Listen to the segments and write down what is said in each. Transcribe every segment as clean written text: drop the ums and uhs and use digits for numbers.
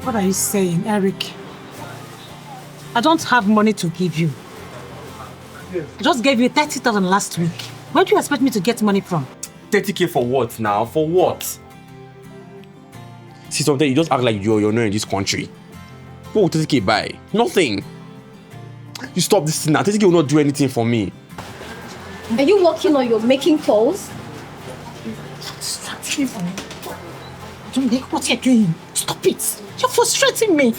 What are you saying, Eric? I don't have money to give you. I just gave you 30,000 last week. Where do you expect me to get money from? 30K for what now? For what? See, sometimes you just act like you're not in this country. What will 30K buy? Nothing. You stop this thing now. 30K will not do anything for me. Are you working or you're making calls? Distracting me. I don't like what you're doing. Stop it. You're frustrating me.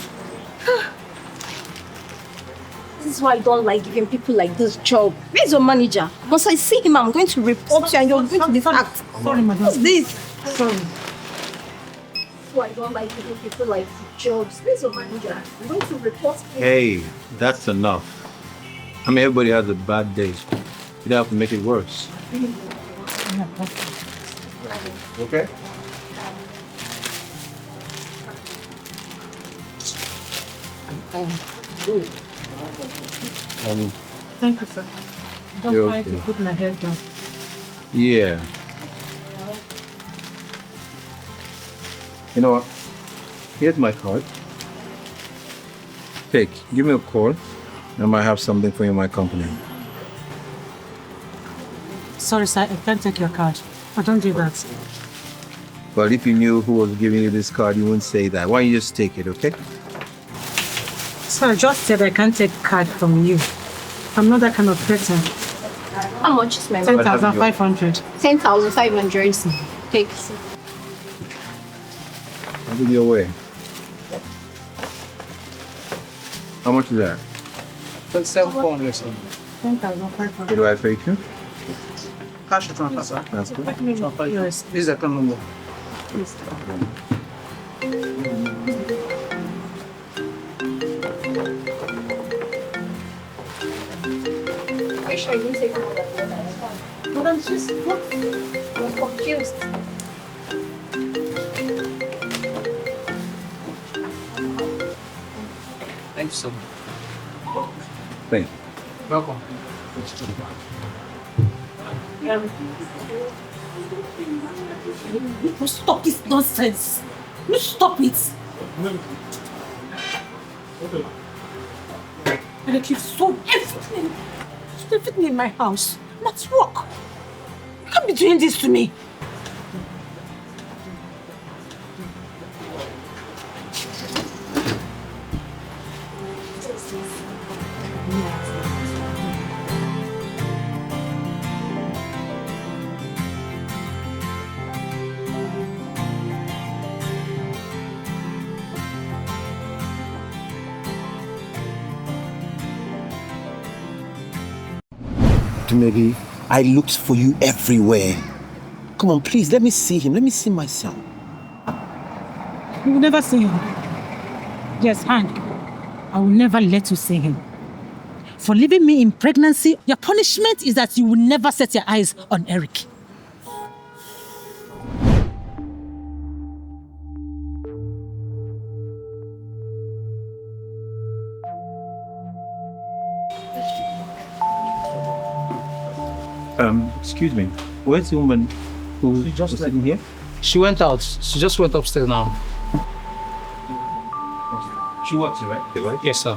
This is why I don't like giving people like this job. Where's your manager? Once I see him, I'm going to report you and you're going to be sacked. Sorry, madam. What's this? Sorry. That's why I don't like giving people like jobs. Where's your manager? I'm going to report him. Hey, that's enough. I mean, everybody has a bad day. You don't have to make it worse. Okay? Thank you, sir. Don't try to put my head down. Yeah. You know what? Here's my card. Take, give me a call. I might have something for you in my company. Sorry, sir. I can't take your card. I don't do that. But if you knew who was giving you this card, you wouldn't say that. Why don't you just take it, okay? Sir, I just said I can't take card from you. I'm not that kind of person. How much is my 10,500. 10,500. Take. I'll give you away. How much is that? 7,400. 10,500. What do I pay you? Cash transfer, sir. That's good. Yes. This is the account number. Are you sure I didn't take more than that? But I'm just I'm confused. Thank you so much. Thank you. Welcome. You stop this nonsense. You stop it. And I keep so everything in my house. I'm at work. You can't be doing this to me. Maybe I looked for you everywhere. Come on, please, let me see him. Let me see my son. You will never see him. Yes, Hank. I will never let you see him. For leaving me in pregnancy, your punishment is that you will never set your eyes on Eric. Excuse me. Where's the woman who She just was sitting here? She went out. She just went upstairs now. She works here, right? Yes, sir.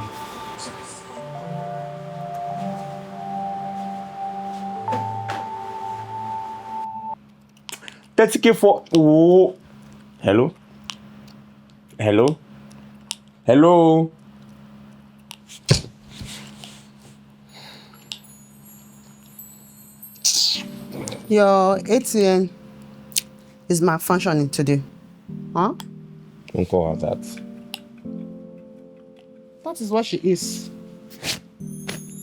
$30K for... Oh. Hello? Hello? Hello? Your ATM is malfunctioning today. Huh? Don't call her that. That is what she is.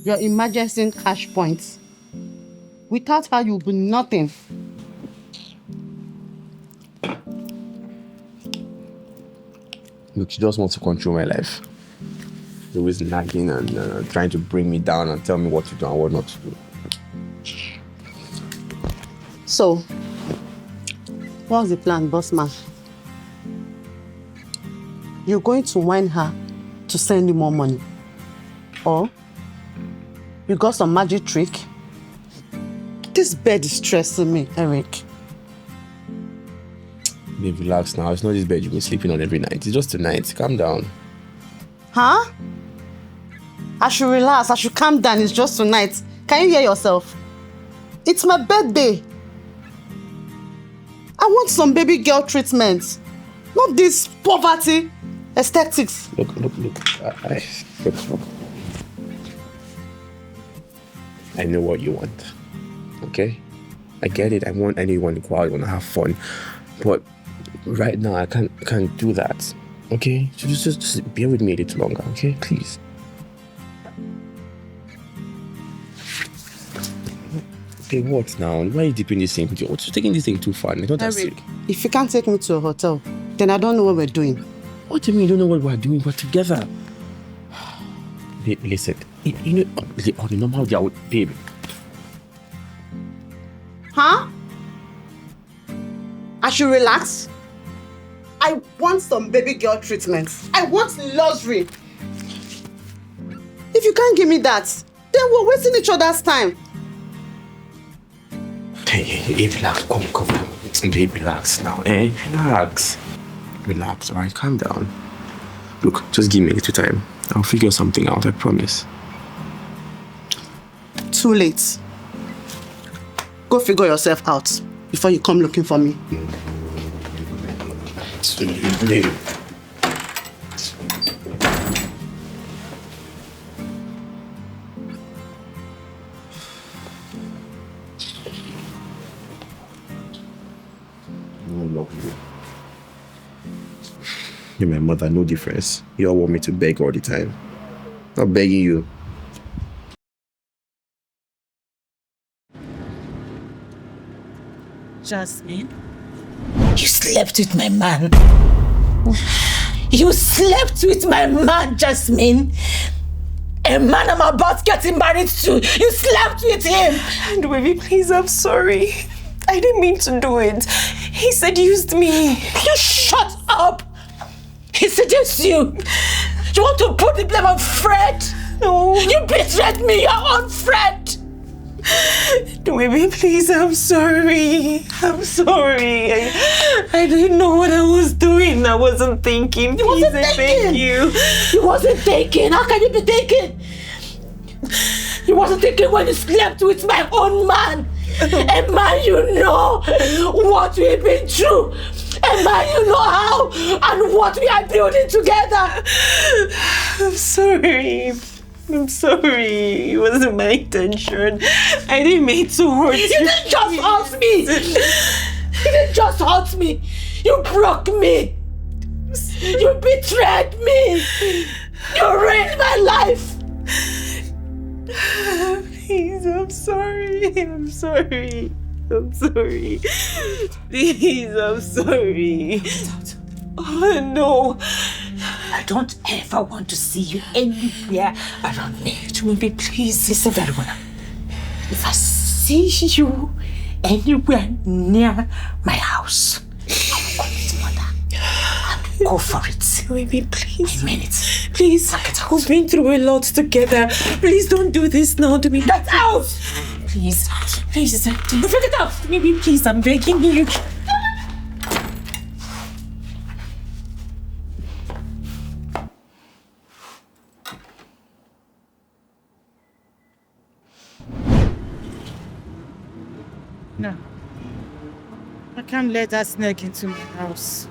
Your emergency cash point. Without her, you'll be nothing. Look, she just wants to control my life. She's always nagging and trying to bring me down and tell me what to do and what not to do. So, what's the plan, boss man? You're going to whine her to send you more money? Or you got some magic trick? This bed is stressing me, Eric. Babe, relax now. It's not this bed you've been sleeping on every night. It's just tonight. Calm down. Huh? I should relax. I should calm down. It's just tonight. Can you hear yourself? It's my birthday. I want some baby girl treatment. Not this poverty aesthetics. Look. I know what you want. Okay? I get it. I want anyone to go out. I want to have fun. But right now, I can't do that. Okay? So just bear with me a little longer. Okay? Please. Okay, what now? Why are you dipping this thing? What's taking this thing too far? I don't Eric, if you can't take me to a hotel, then I don't know what we're doing. What do you mean you don't know what we're doing? We're together. Listen, you know, on the normal day, babe. Huh? I should relax? I want some baby girl treatment. I want luxury. If you can't give me that, then we're wasting each other's time. Hey, relax. Come. Babe, relax now. Relax, alright? Calm down. Look, just give me a little time. I'll figure something out, I promise. Too late. Go figure yourself out before you come looking for me. Babe. You're my mother, no difference. You all want me to beg all the time. Not begging you. Jasmine, you slept with my man. You slept with my man, Jasmine. A man I'm about getting married to. You slept with him. And baby, please, I'm sorry. I didn't mean to do it. He seduced me. You shut up. He seduced you. You want to put the blame on Fred? No. You betrayed me, your own friend. No, baby, please, I'm sorry. I'm sorry. I didn't know what I was doing. I wasn't thinking. You wasn't Please, I thinking. beg you. You wasn't thinking. How can you be thinking? You wasn't thinking when you slept with my own man. A man you know what we've been through. A man you know how and what we are building together. I'm sorry. I'm sorry. It wasn't my intention. I didn't mean to hurt you. You didn't just hurt me. You didn't just hurt me. You broke me. You betrayed me. You ruined my life. Please, I'm sorry. I'm sorry. I'm sorry. Please, I'm sorry. Oh, no. I don't ever want to see you anywhere around me. Baby, please. Listen very well. If I see you anywhere near my house, I will call it mother. And go for it. Baby, please. I mean it. Please. We've been through a lot together. Please don't do this now to me. Get out! Please. Please. Bring it out! Baby, please, I'm begging you. No. I can't let that snake into my house.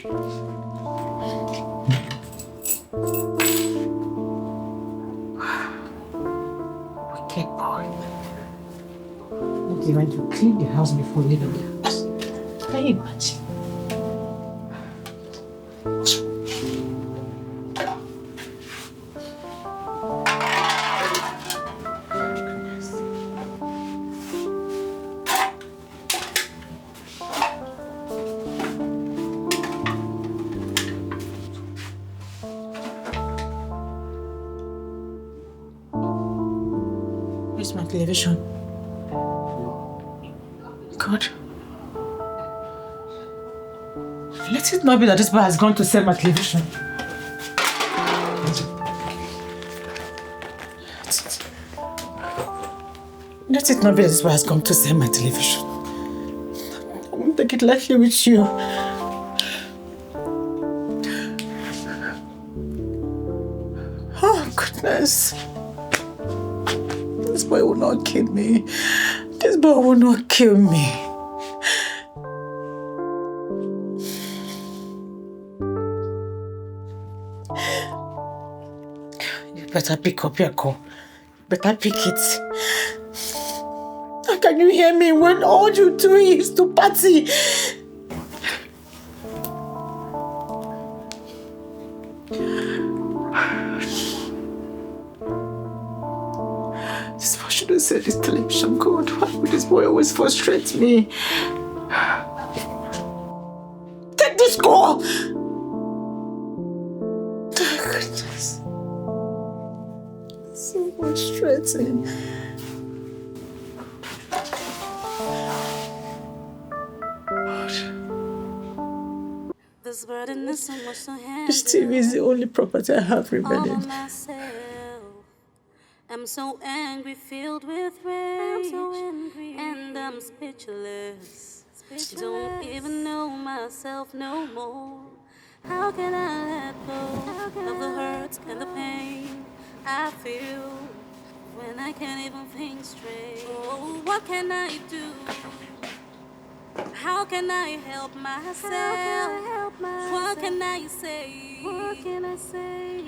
Wicked boy. Not even to clean the house before leaving the house. Can you imagine? Where's my television? God. Let it not be that this boy has gone to sell my television. Let it not be that this boy has come to sell my television. I won't take it lightly with you. Oh, goodness. This boy will not kill me. This boy will not kill me. You better pick up your call. Better pick it. How can you hear me when all you do is to party? This boy shouldn't say this television code. Why would this boy always frustrate me? Take this call! Oh, goodness. So frustrating. This TV is the only property I have remaining. I'm so angry, filled with rage, and I'm speechless. Don't even know myself no more. How can I let go of the hurt and the pain I feel when I can't even think straight? Oh, what can I do? How can I help myself? What can I say?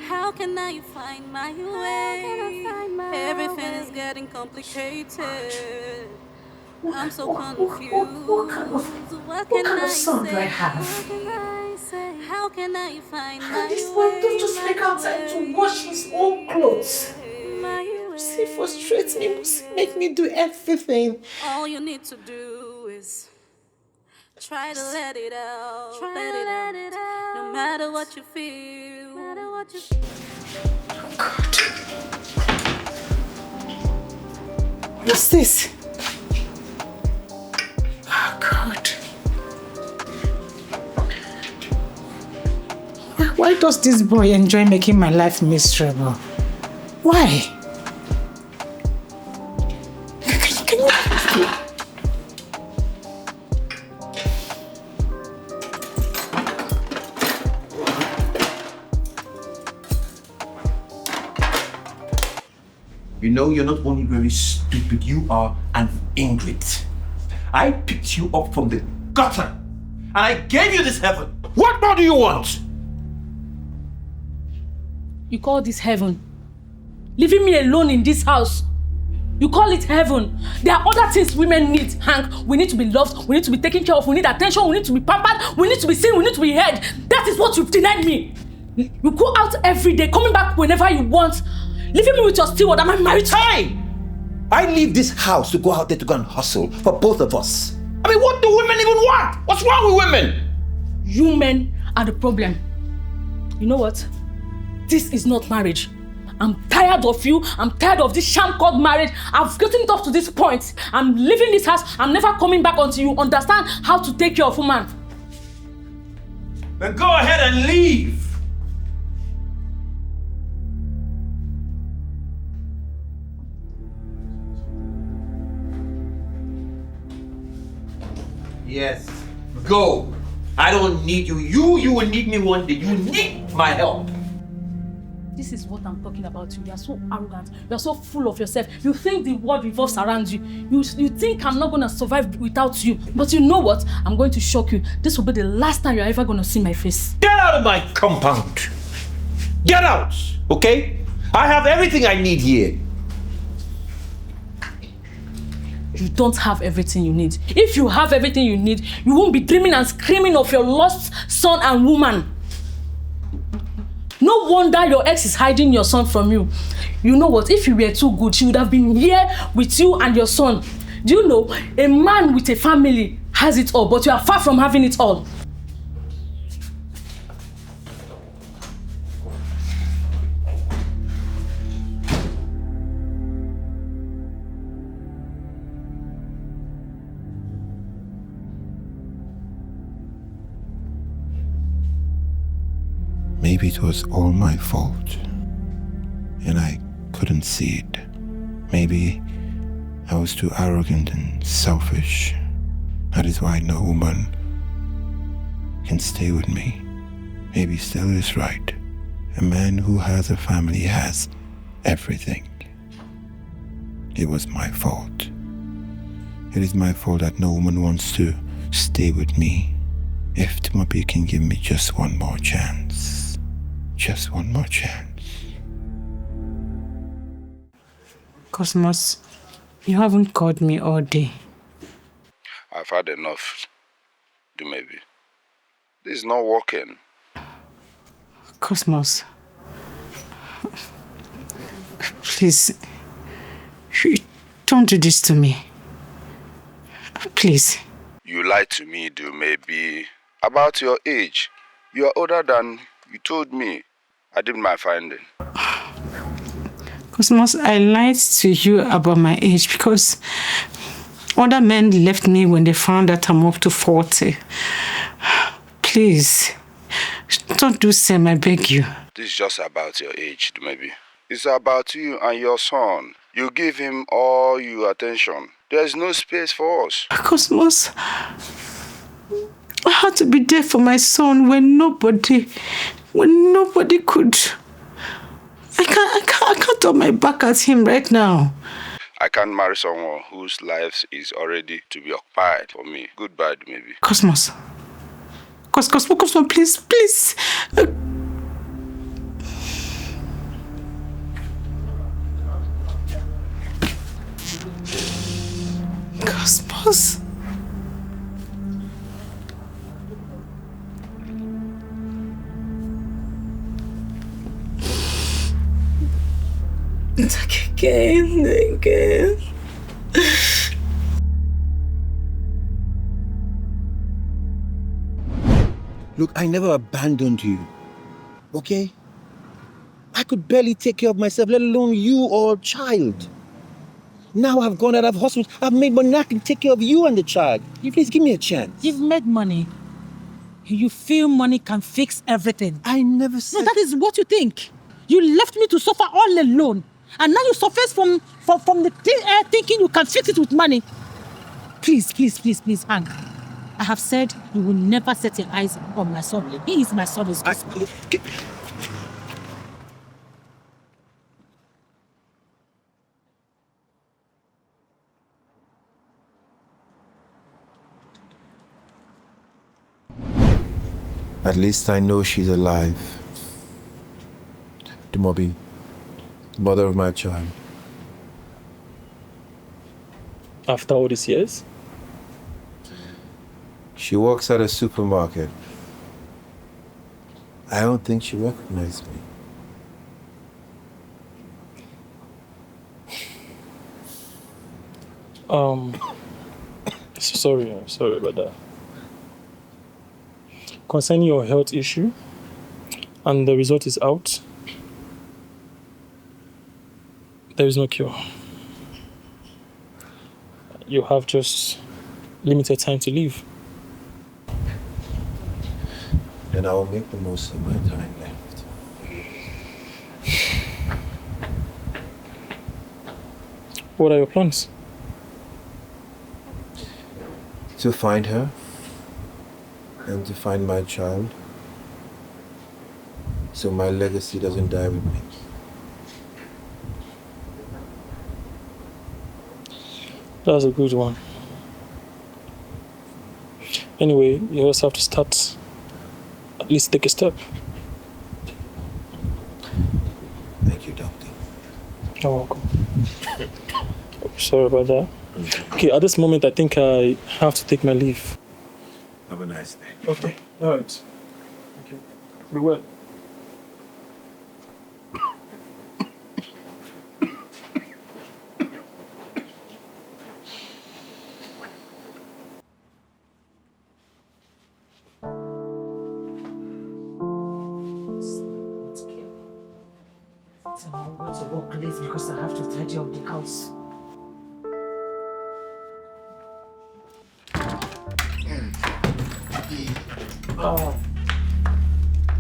How can I find my way? Everything is getting complicated. I'm so confused. What can I say? How can I find my way? This boy don't just make outside to wash his own clothes. He frustrates me, must make me do everything. All you need to do is try to let it out. Let it out. No matter what you feel. Oh, God. What's this? Oh, God. Why does this boy enjoy making my life miserable? Why? Can you... You know, you're not only very stupid, you are an ingrate. I picked you up from the gutter and I gave you this heaven. What more do you want? You call this heaven? Leaving me alone in this house. You call it heaven? There are other things women need, Hank. We need to be loved, we need to be taken care of, we need attention, we need to be pampered, we need to be seen, we need to be heard. That is what you've denied me. You go out every day, coming back whenever you want. Leaving me with your steward. Am I married to you? I leave this house to go out there to go and hustle for both of us. I mean, what do women even want? What's wrong with women? You men are the problem. You know what? This is not marriage. I'm tired of you. I'm tired of this sham called marriage. I've gotten it up to this point. I'm leaving this house. I'm never coming back until you understand how to take care of a woman. Then go ahead and leave. Yes, go. I don't need you. You will need me one day. You need my help. This is what I'm talking about you. You are so arrogant. You are so full of yourself. You think the world revolves around you. You think I'm not going to survive without you. But you know what? I'm going to shock you. This will be the last time you're ever going to see my face. Get out of my compound! Get out! Okay? I have everything I need here. You don't have everything you need. If you have everything you need, you won't be dreaming and screaming of your lost son and woman. No wonder your ex is hiding your son from you. You know what? If you were too good, she would have been here with you and your son. Do you know, a man with a family has it all, but you are far from having it all. Maybe it was all my fault, and I couldn't see it. Maybe I was too arrogant and selfish. That is why no woman can stay with me. Maybe Stella is right. A man who has a family has everything. It was my fault. It is my fault that no woman wants to stay with me. If Tumapi can give me just one more chance. Just one more chance. Cosmos, you haven't called me all day. I've had enough. Maybe. This is not working. Cosmos, please, don't do this to me. Please. You lied to me, maybe. About your age. You are older than you told me. I did my finding. Cosmos, I lied to you about my age because other men left me when they found that I'm up to 40. Please, don't do same, I beg you. This is just about your age, maybe. It's about you and your son. You give him all your attention. There's no space for us. Cosmos, I had to be there for my son when nobody could. I can't turn my back at him right now. I can't marry someone whose life is already to be occupied for me. Goodbye, maybe. Cosmos, please. Cosmos. Again. Look, I never abandoned you. Okay? I could barely take care of myself, let alone you or a child. Now I've gone out of hospital. I've made money. Now I can take care of you and the child. You please give me a chance. You've made money. You feel money can fix everything. I never said... No, that is what you think. You left me to suffer all alone. And now you suffer from the thinking you can fix it with money. Please, Hank. I have said you will never set your eyes on my son. He is my son. At least I know she's alive. Dumobi, the mother of my child. After all these years? She works at a supermarket. I don't think she recognized me. Sorry about that. Concerning your health issue, and the result is out, there is no cure. You have just limited time to live. Then I will make the most of my time left. What are your plans? To find her and to find my child so my legacy doesn't die with me. That's a good one. Anyway, you also have to start, at least take a step. Thank you, Doctor. You're welcome. Sorry about that. Okay, at this moment, I think I have to take my leave. Have a nice day. Okay, all right. Okay. Be well. I'm going to work late because I have to tidy up the house. Oh.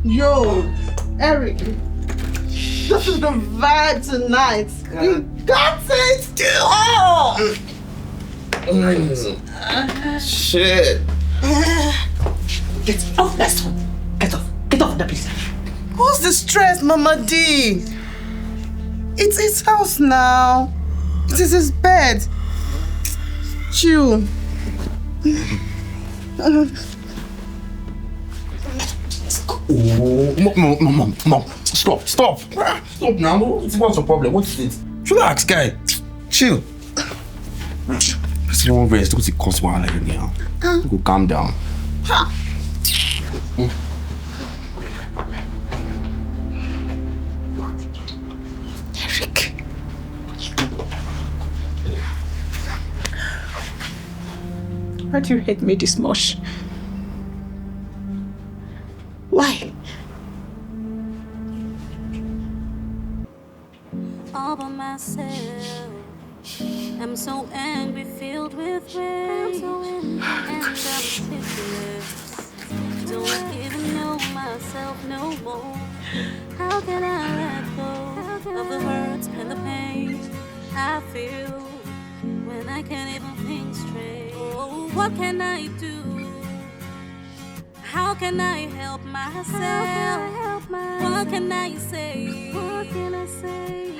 Yo, Eric, this is the vibe tonight. You got it! Oh! Shit. Get off that one. Get off. Get off that place. Who's the stress, Mama D? It's his house now. It is his bed. Chill. Mom, stop now. What's the problem? What's it? Relax, guy. Chill. Let's don't rest. Don't see cause while like now. Go calm down. Eric. Why do you hate me this much? Why? All by myself. I'm so angry, filled with rage, and I'm speechless. Don't even know myself no more. How can I let go of the hurt and the pain I feel when I can't even think straight? Oh, what can I do? How can I help myself? What can I say?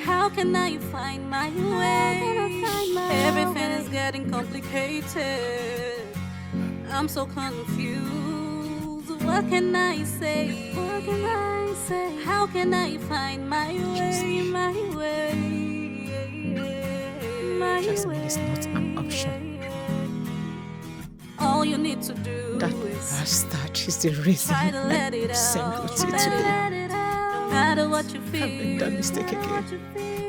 How can I find my way? Everything is getting complicated. I'm so confused. What can I say? How can I find my way? My way. Jasmine is not an option. All you need to do That is bastard is the reason try to let it I out. sent Ruth today. No matter what you feel, I've made that mistake again.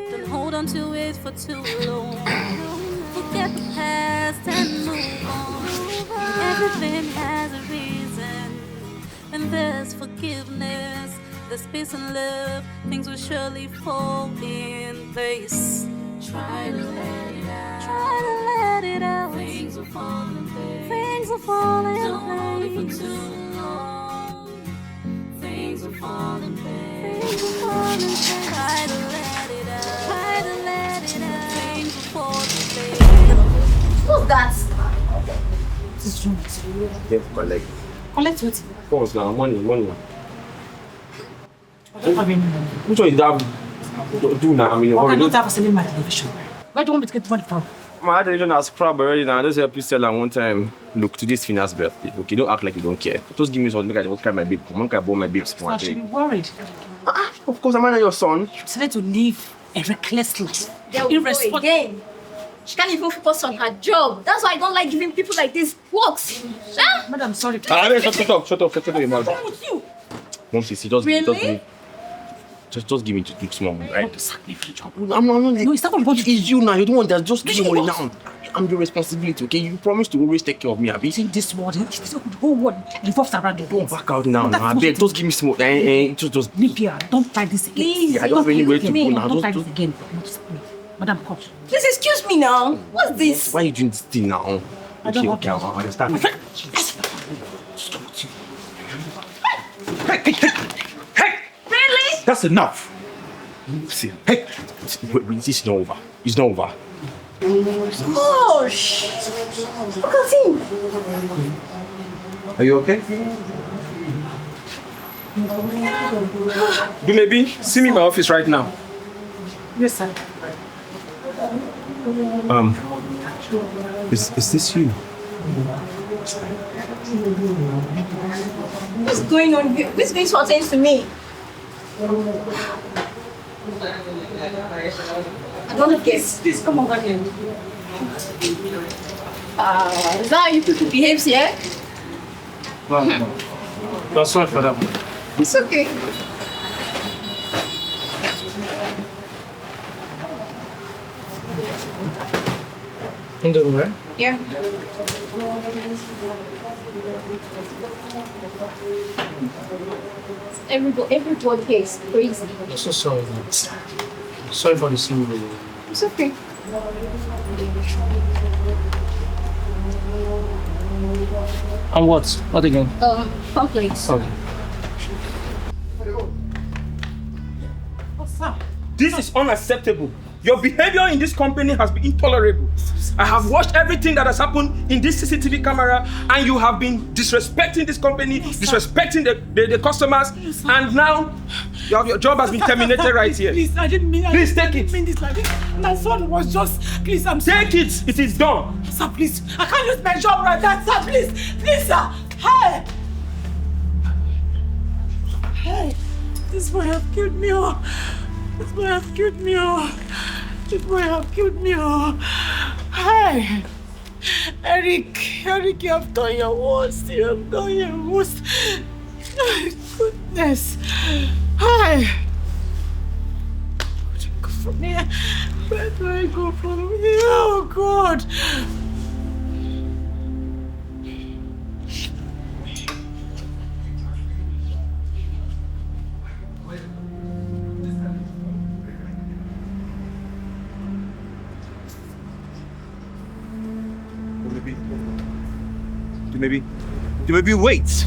don't hold on to it for too long. Forget the past and move on. Everything has a reason. When there's forgiveness, there's peace and love, things will surely fall in place. Try to let it out. Try to let it out. Things will fall in place. Things will fall in place. Don't hold it for too long. Things will fall in place. Things will fall in place. Try to let it out. Try to let it out. Things will fall in place. What's that? What is wrong with you? Yes, collect. Collect what? Pause now. Money. I don't have any money. Which one is that? Do now. I mean, I cannot have a selling my television. Where do you want me to get the money from? my television has crap already now. I just help you sell at one time. Look, today's Fina's birthday. Okay, don't act like you don't care. Just give me something. Make I just carry my babe. Come on, I bought my babe for I should be worried. Of course, am I not your son? You decided to live a reckless life. There we go again. She can't even focus on her job. That's why I don't like giving people like this works. Huh? Madam, sorry. Shut up, your mouth. What's wrong with you? Mom, just Really? Just give me to do small, right? Sacrifice. I'm not. No, it's not about It's you now. You're the one that just give me money now. I'm your responsibility, okay? You promised to always take care of me, Abby. In this world, the whole world revolves around you. Don't back out now. I beg, just give me small. Just. Nipia, don't try this again. Please, I don't have anywhere to go now. Don't try Just. this again. Madam, come. Please excuse me now. What's this? Why are you doing this thing now? I don't Okay, I understand. Hey! Really? That's enough. See, hey, wait, it's not over. It's not over. Gosh! Look at him. Are you okay? You maybe see me in my office right now. Yes, sir. Is this you? What's going on here? Who's going to attend to me? I don't guess. Please come over here. Is that how you people behave here? No, sorry for that. It's okay. You doing right? Yeah. Everybody here is crazy. I'm so sorry, man. Sorry for the scene. It's okay. And what? What again? Complaints. Okay. This is unacceptable. Your behavior in this company has been intolerable. I have watched everything that has happened in this CCTV camera, and you have been disrespecting this company, disrespecting the customers, and now your job has been terminated right here. Please, I didn't mean. Please take I didn't it. mean this like this. My son was just. Please, I'm sorry. Take it. It is done. Sir, please. I can't lose my job like that, sir. Please, please, sir. Hey. Hey. This boy have killed me. Oh. This boy have killed me. Oh. This boy have killed me. Oh. Hey. Eric, you have done your worst. You have done your worst. Goodness. Hi. Where do I go from here? Where do I go from here? Oh, God. Maybe wait.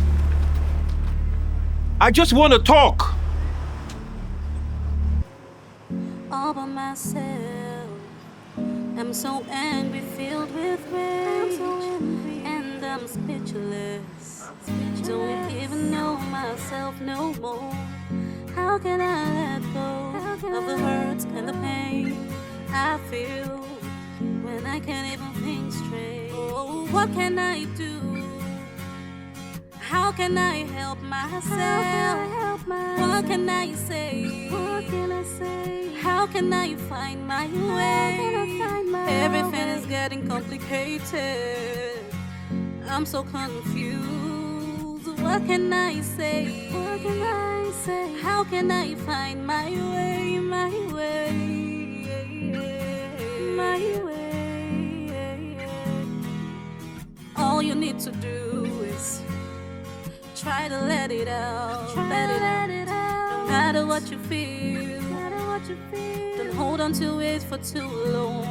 I just want to talk. All by myself, I'm so angry, filled with rage, and I'm speechless. Don't even know myself no more. How can I let go of the hurt and the pain I feel when I can't even think straight? Oh, what can I do? How can I help myself? What can I say? How can I find my way? Everything is getting complicated. I'm so confused. What can I say? How can I find my way? My way. All you need to do is try to let it out. No matter what you feel. Don't hold on to it for too long.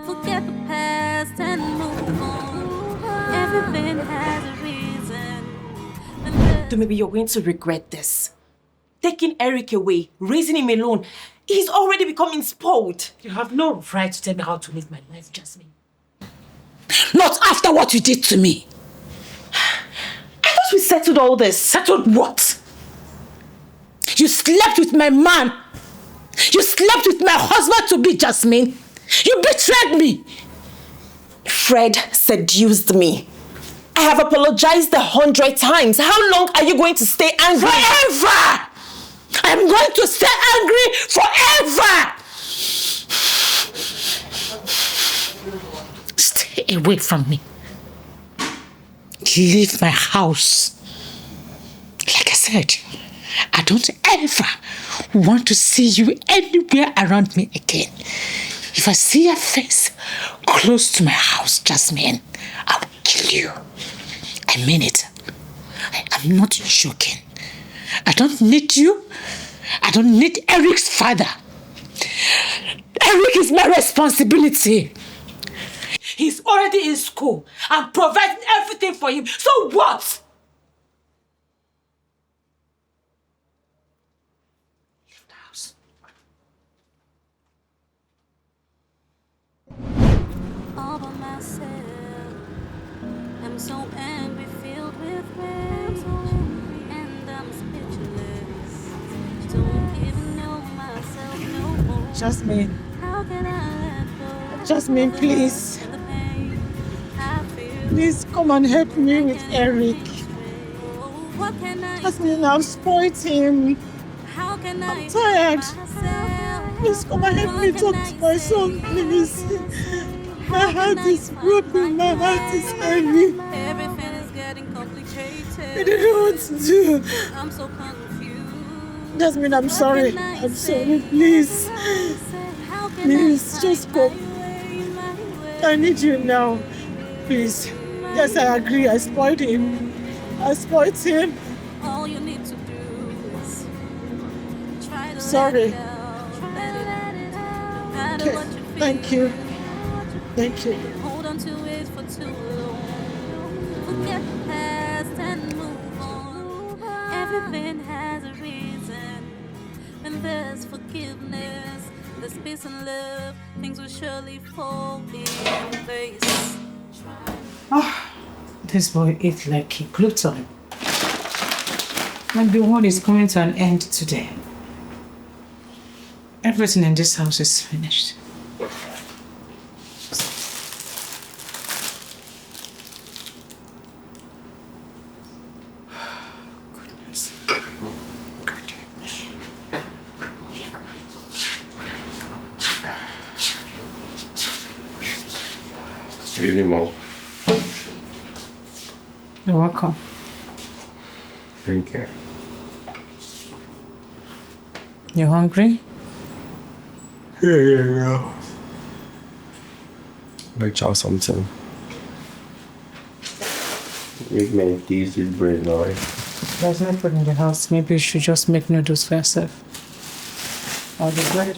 Forget the past and move on. Everything has a reason. Maybe you're going to regret this. Taking Eric away, raising him alone, he's already becoming spoiled. You have no right to tell me how to live my life, Jasmine. Not after what you did to me. I thought we settled all this. Settled what? You slept with my man. You slept with my husband-to-be, Jasmine. You betrayed me. Fred seduced me. I have apologized 100 times. How long are you going to stay angry? Forever! I'm going to stay angry forever! Stay away from me. Leave my house. Like I said, I don't ever want to see you anywhere around me again. If I see your face close to my house, Jasmine, I will kill you. I mean it. I'm not joking. I don't need you. I don't need Eric's father. Eric is my responsibility. He's already in school. I'm providing everything for him. So what? Leave the house. All by myself, I'm so angry, filled with rage, and I'm speechless. Jasmine. Jasmine, please. Please come and help me with Eric. Jasmine, I've spoiled him. I'm tired. Please come and help me talk to my son, please. My heart is broken. My heart is heavy. Everything is getting complicated. I don't know what to do. I'm so confused. Jasmine, I'm sorry. I'm sorry. Please. Please, just come. I need you now. Please. Yes, I agree. I spoiled him. I spoiled him. All you need to do is try to Sorry. let it out. Let it out. No matter Okay. what you feel. Thank you. Thank you. Hold on to it for too long. Forget the past and move on. Everything has a reason. When there's forgiveness, there's peace and love, things will surely fall in place. This boy ate like a glutton. And the world is coming to an end today. Everything in this house is finished. Good evening, Mom. You're welcome. Thank you. You hungry? Yeah. Like chow something. Make me these with bread now. There's no food in the house. Maybe you should just make noodles for yourself. Or the bread.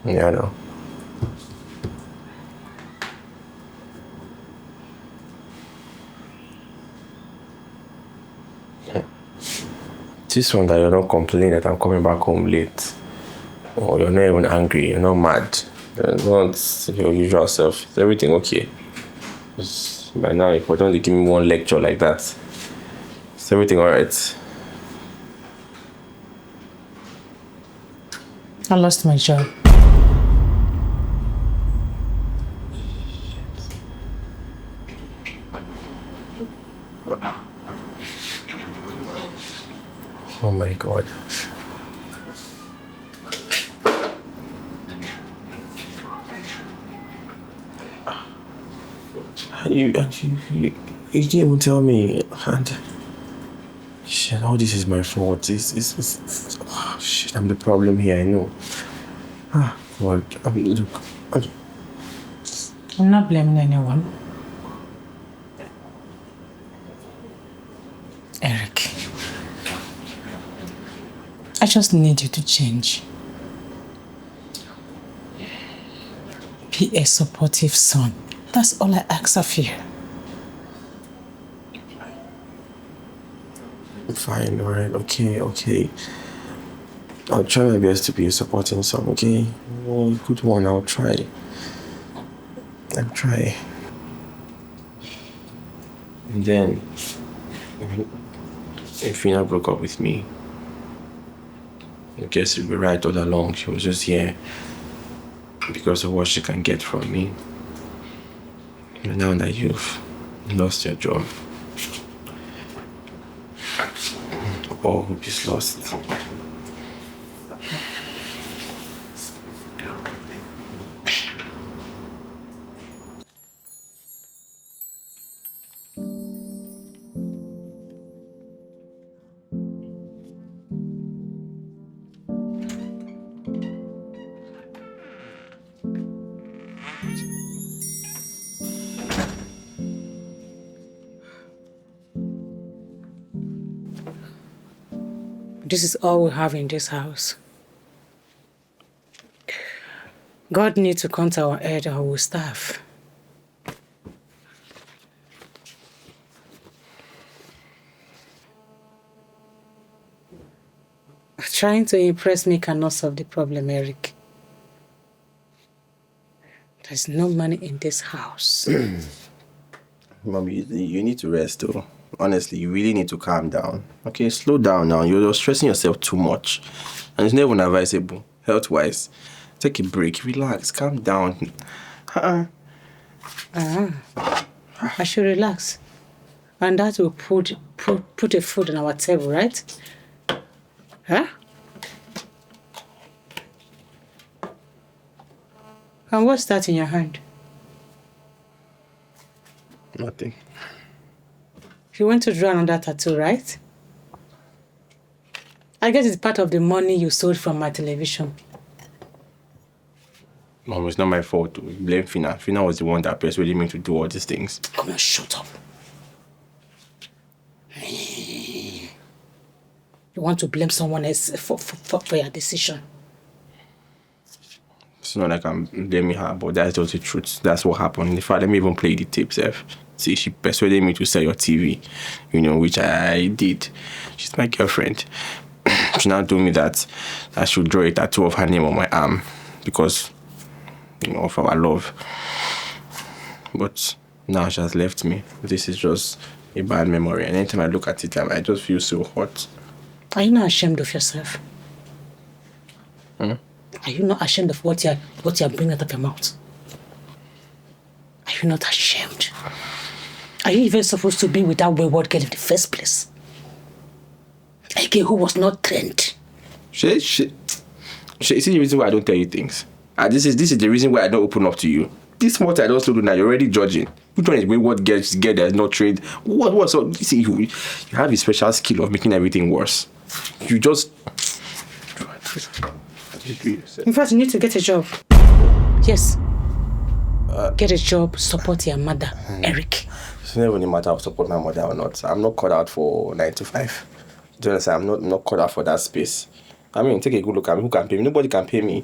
Yeah, I know. This one that you're not complaining that I'm coming back home late. Or you're not even angry, you're not mad. You're not your usual self. Is everything okay? Just by now, if you don't give me one lecture like that, is everything alright? I lost my job. Oh my God. You didn't even tell me. And shit, all this is my fault. Oh, shit, I'm the problem here, I know. God, look. I'm not blaming anyone. Eric. I just need you to change. Be a supportive son. That's all I ask of you. Fine, alright, okay. I'll try my best to be a supporting son, okay? Oh, good one, I'll try. And then, if Fina broke up with me, I guess it'd be right all along. She was just here because of what she can get from me. And now that you've lost your job, all hope is lost. This is all we have in this house. God needs to come to our aid or we'll starve. Trying to impress me cannot solve the problem, Eric. There's no money in this house. Mom, you need to rest, though. Honestly, you really need to calm down. Okay, slow down now. You're stressing yourself too much. And it's never advisable, health-wise. Take a break, relax, calm down. I should relax. And that will put a food on our table, right? Huh? And what's that in your hand? Nothing. You went to draw another tattoo, right? I guess it's part of the money you sold from my television. Mom, it's not my fault to blame Fina. Fina was the one that persuaded me to do all these things. Come on, shut up. You want to blame someone else for your decision. It's not like I'm blaming her, but that's just the truth. That's what happened. In fact, let me even play the tapes. See, she persuaded me to sell your TV, which I did. She's my girlfriend. She now told me that I should draw a tattoo of her name on my arm because, of our love. But now she has left me. This is just a bad memory. And anytime I look at it, I just feel so hot. Are you not ashamed of yourself? Hmm? Are you not ashamed of what you're bringing out of your mouth? Are you not ashamed? Are you even supposed to be with that wayward girl in the first place? A girl who was not trained. She is the reason why I don't tell you things. And this is the reason why I don't open up to you. This much I don't do now, you're already judging. Which one is wayward girl that is not trained? What's up? You see, you have a special skill of making everything worse. You just... In fact, you need to get a job. Yes. Get a job, support your mother, Eric. It's never really matter of support my mother or not. I'm not cut out for 9 to 5. Do you understand? I'm not cut out for that space. I mean, take a good look at me. Who can pay me? Nobody can pay me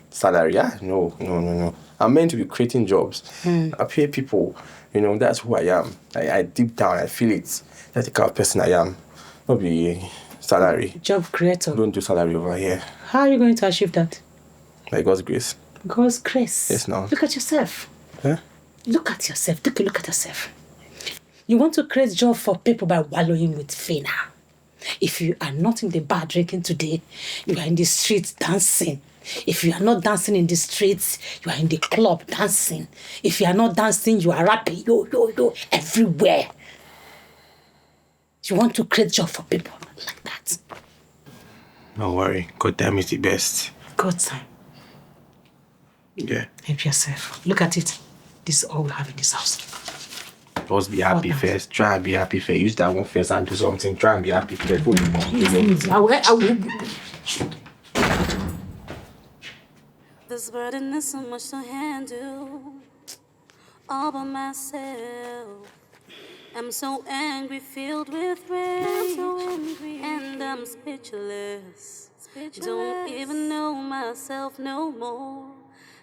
salary. No. I'm meant to be creating jobs. I pay people. That's who I am. I deep down, I feel it. That's the kind of person I am. Not be salary. Job creator. Don't do salary over here. How are you going to achieve that? By God's grace. God's grace? Yes, now. Look at yourself. Huh? Look at yourself. Take a look at yourself. You want to create job for people by wallowing with Fina. If you are not in the bar drinking today, you are in the streets dancing. If you are not dancing in the streets, you are in the club dancing. If you are not dancing, you are rapping, yo, everywhere. You want to create job for people like that. Don't worry. God damn is the best. God time. Yeah. Help yourself. Look at it. This is all we have in this house. Just be happy first. Try and be happy first. Use that one first and do something. Try and be happy first. I will. This burden is so much to handle all by myself. I'm so angry, filled with rage, and I'm speechless. Don't even know myself no more.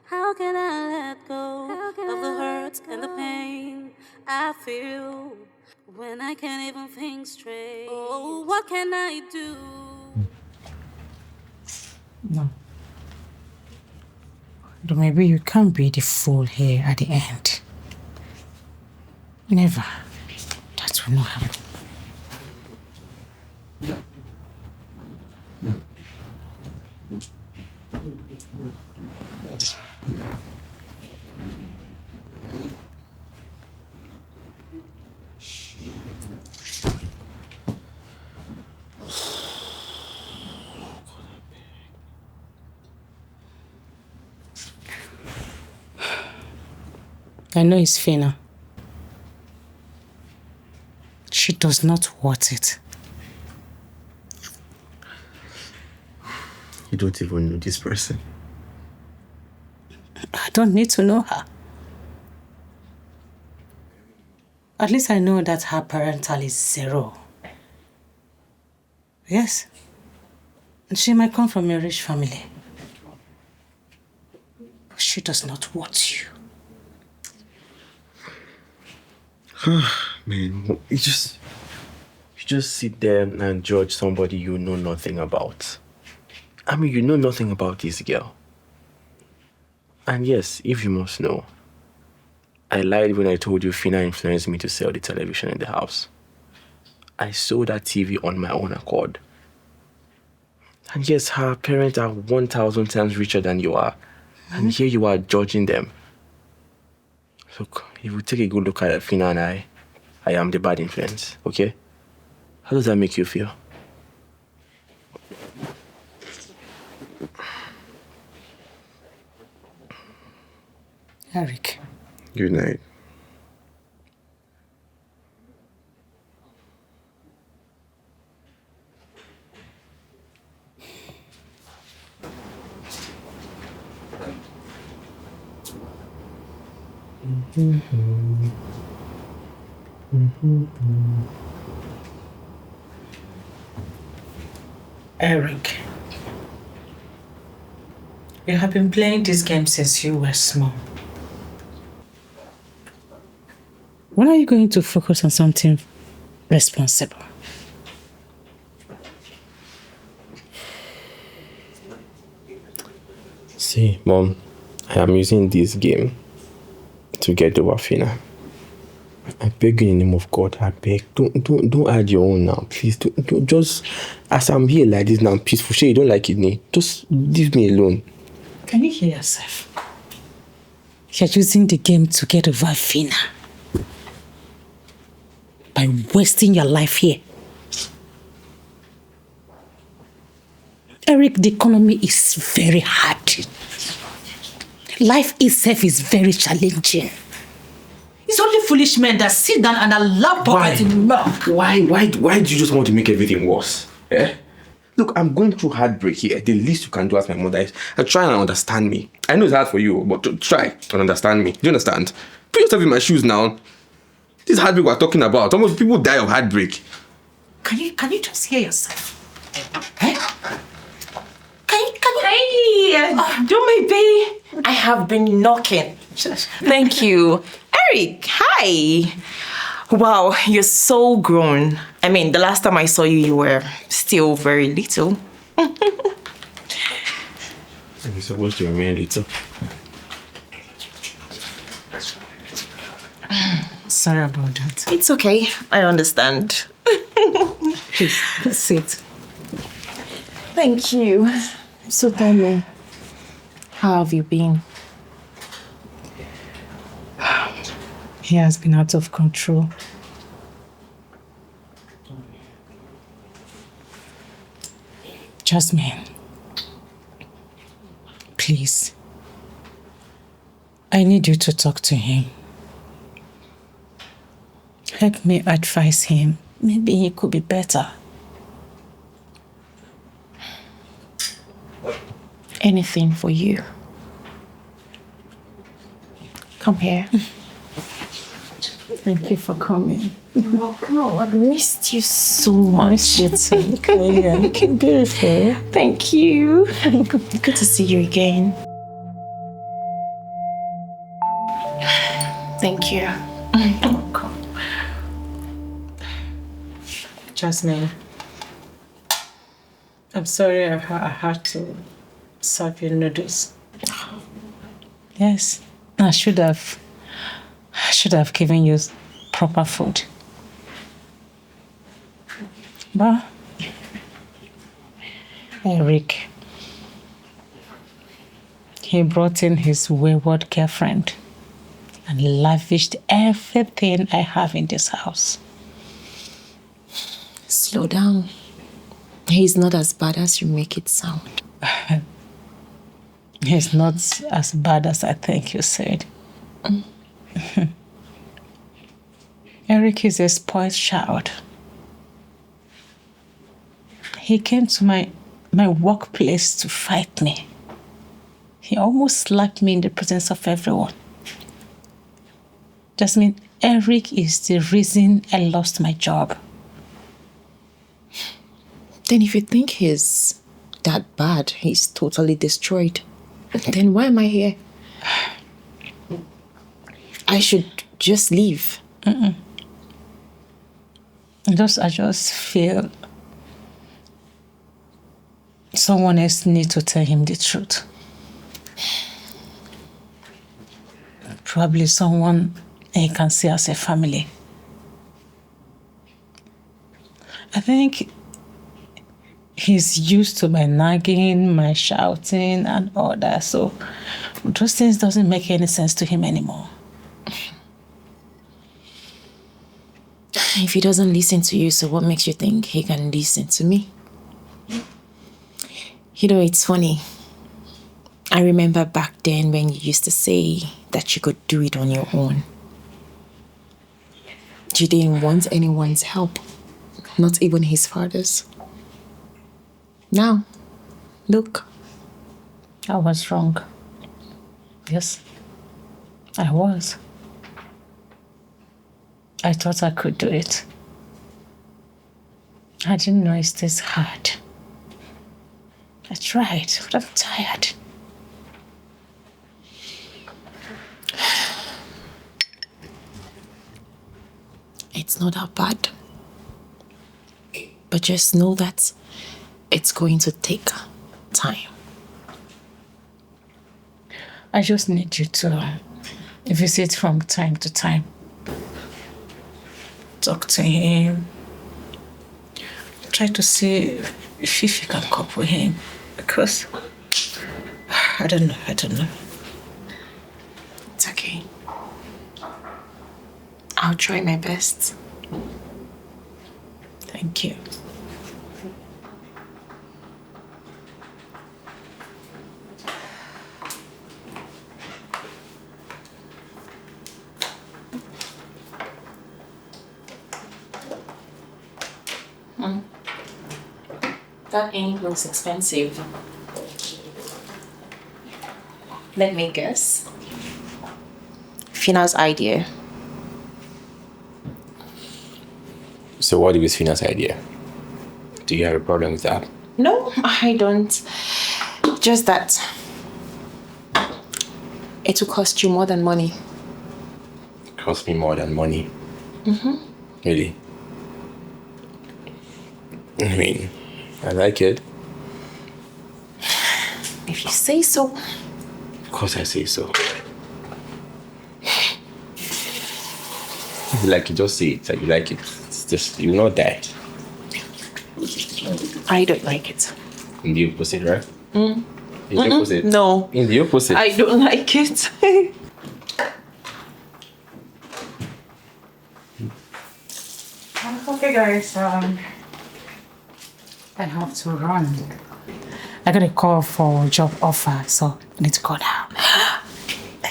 How can I let go of the hurt and the pain I feel when I can't even think straight? Oh, what can I do? No. But maybe you can't be the fool here at the end. Never. That will not happen. I know it's Fina. She does not want it. You don't even know this person. I don't need to know her. At least I know that her parental is 0. Yes. And she might come from a rich family. But she does not want you. Man, you just sit there and judge somebody you know nothing about. I mean, you know nothing about this girl. And yes, if you must know, I lied when I told you Fina influenced me to sell the television in the house. I sold that TV on my own accord. And yes, her parents are 1,000 times richer than you are. And here you are judging them. Look, if we take a good look at Fina and I am the bad influence, okay? How does that make you feel? Eric. Good night. Eric, you have been playing this game since you were small. When are you going to focus on something responsible? See, Mom, I am using this game to get over Fina. I beg you in the name of God, I beg. Don't add your own now, please. Don't just, as I'm here like this now, peaceful. Sure, you don't like it, ne? Just leave me alone. Can you hear yourself? You're using the game to get over Fina. By wasting your life here. Eric, the economy is very hard. Life itself is very challenging. It's only foolish men that sit down and allow poverty to knock. Why do you just want to make everything worse? Eh? Look, I'm going through heartbreak here. The least you can do as my mother is try and understand me. I know it's hard for you, but try and understand me. Do you understand? Put yourself in my shoes now. This heartbreak we're talking about. Almost people die of heartbreak. Can you just hear yourself? Eh? Hey, baby. I have been knocking. Thank you. Eric, hi. Wow, you're so grown. I mean, the last time I saw you, you were still very little. You're supposed to remain little. Sorry about that. It's okay. I understand. Please, sit. Thank you. So tell me, how have you been? He has been out of control. Jasmine, please. I need you to talk to him. Help me advise him. Maybe he could be better. Anything for you. Come here. Thank you for coming. You're welcome. I've missed you so much. It's okay. You're looking beautiful. Thank you. Good to see you again. Thank you. You're welcome. Jasmine, I'm sorry I had to serve you noodles. Yes, I should have given you proper food. But Eric, he brought in his wayward girlfriend and lavished everything I have in this house. Slow down. He's not as bad as you make it sound. He's not as bad as I think you said. Eric is a spoiled child. He came to my workplace to fight me. He almost slapped me in the presence of everyone. Jasmine, Eric is the reason I lost my job. Then if you think he's that bad, he's totally destroyed, then why am I here? I should just leave. I just feel someone else needs to tell him the truth. probably someone he can see as a family. I think he's used to my nagging, my shouting and all that, so those things doesn't make any sense to him anymore. If he doesn't listen to you, so what makes you think he can listen to me? You know, it's funny. I remember back then when you used to say that you could do it on your own. You didn't want anyone's help, not even his father's. Now, look. I was wrong. Yes, I was. I thought I could do it. I didn't know it's this hard. I tried, but I'm tired. It's not that bad. But just know that it's going to take time. I just need you to visit from time to time. Talk to him. Try to see if you can cope with him. Because I don't know. It's okay. I'll try my best. Thank you. That ink looks expensive. Let me guess. Fina's idea. So what is Fina's idea? Do you have a problem with that? No, I don't. Just that it will cost you more than money. Cost me more than money. Really? I mean, I like it. If you say so. Of course I say so. Like you just say it, like you like it. It's just, you know that. I don't like it. In the opposite, right? In the opposite? No. In the opposite? I don't like it. Okay, guys. I have to run. I got a call for job offer, so I need to go now.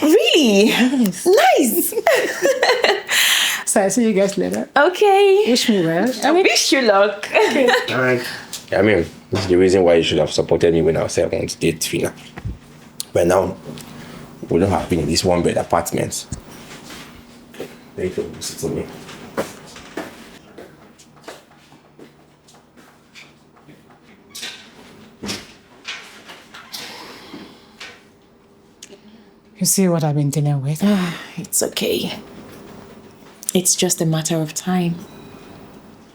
Really? Yes. Nice. So I'll see you guys later. Okay. Wish me well. I wish you luck. All right. I mean, this is the reason why you should have supported me when I said I wanted to date Fina. But now, we don't have been in this one-bed apartment. Thank you for listening to me. You see what I've been dealing with? It's okay. It's just a matter of time.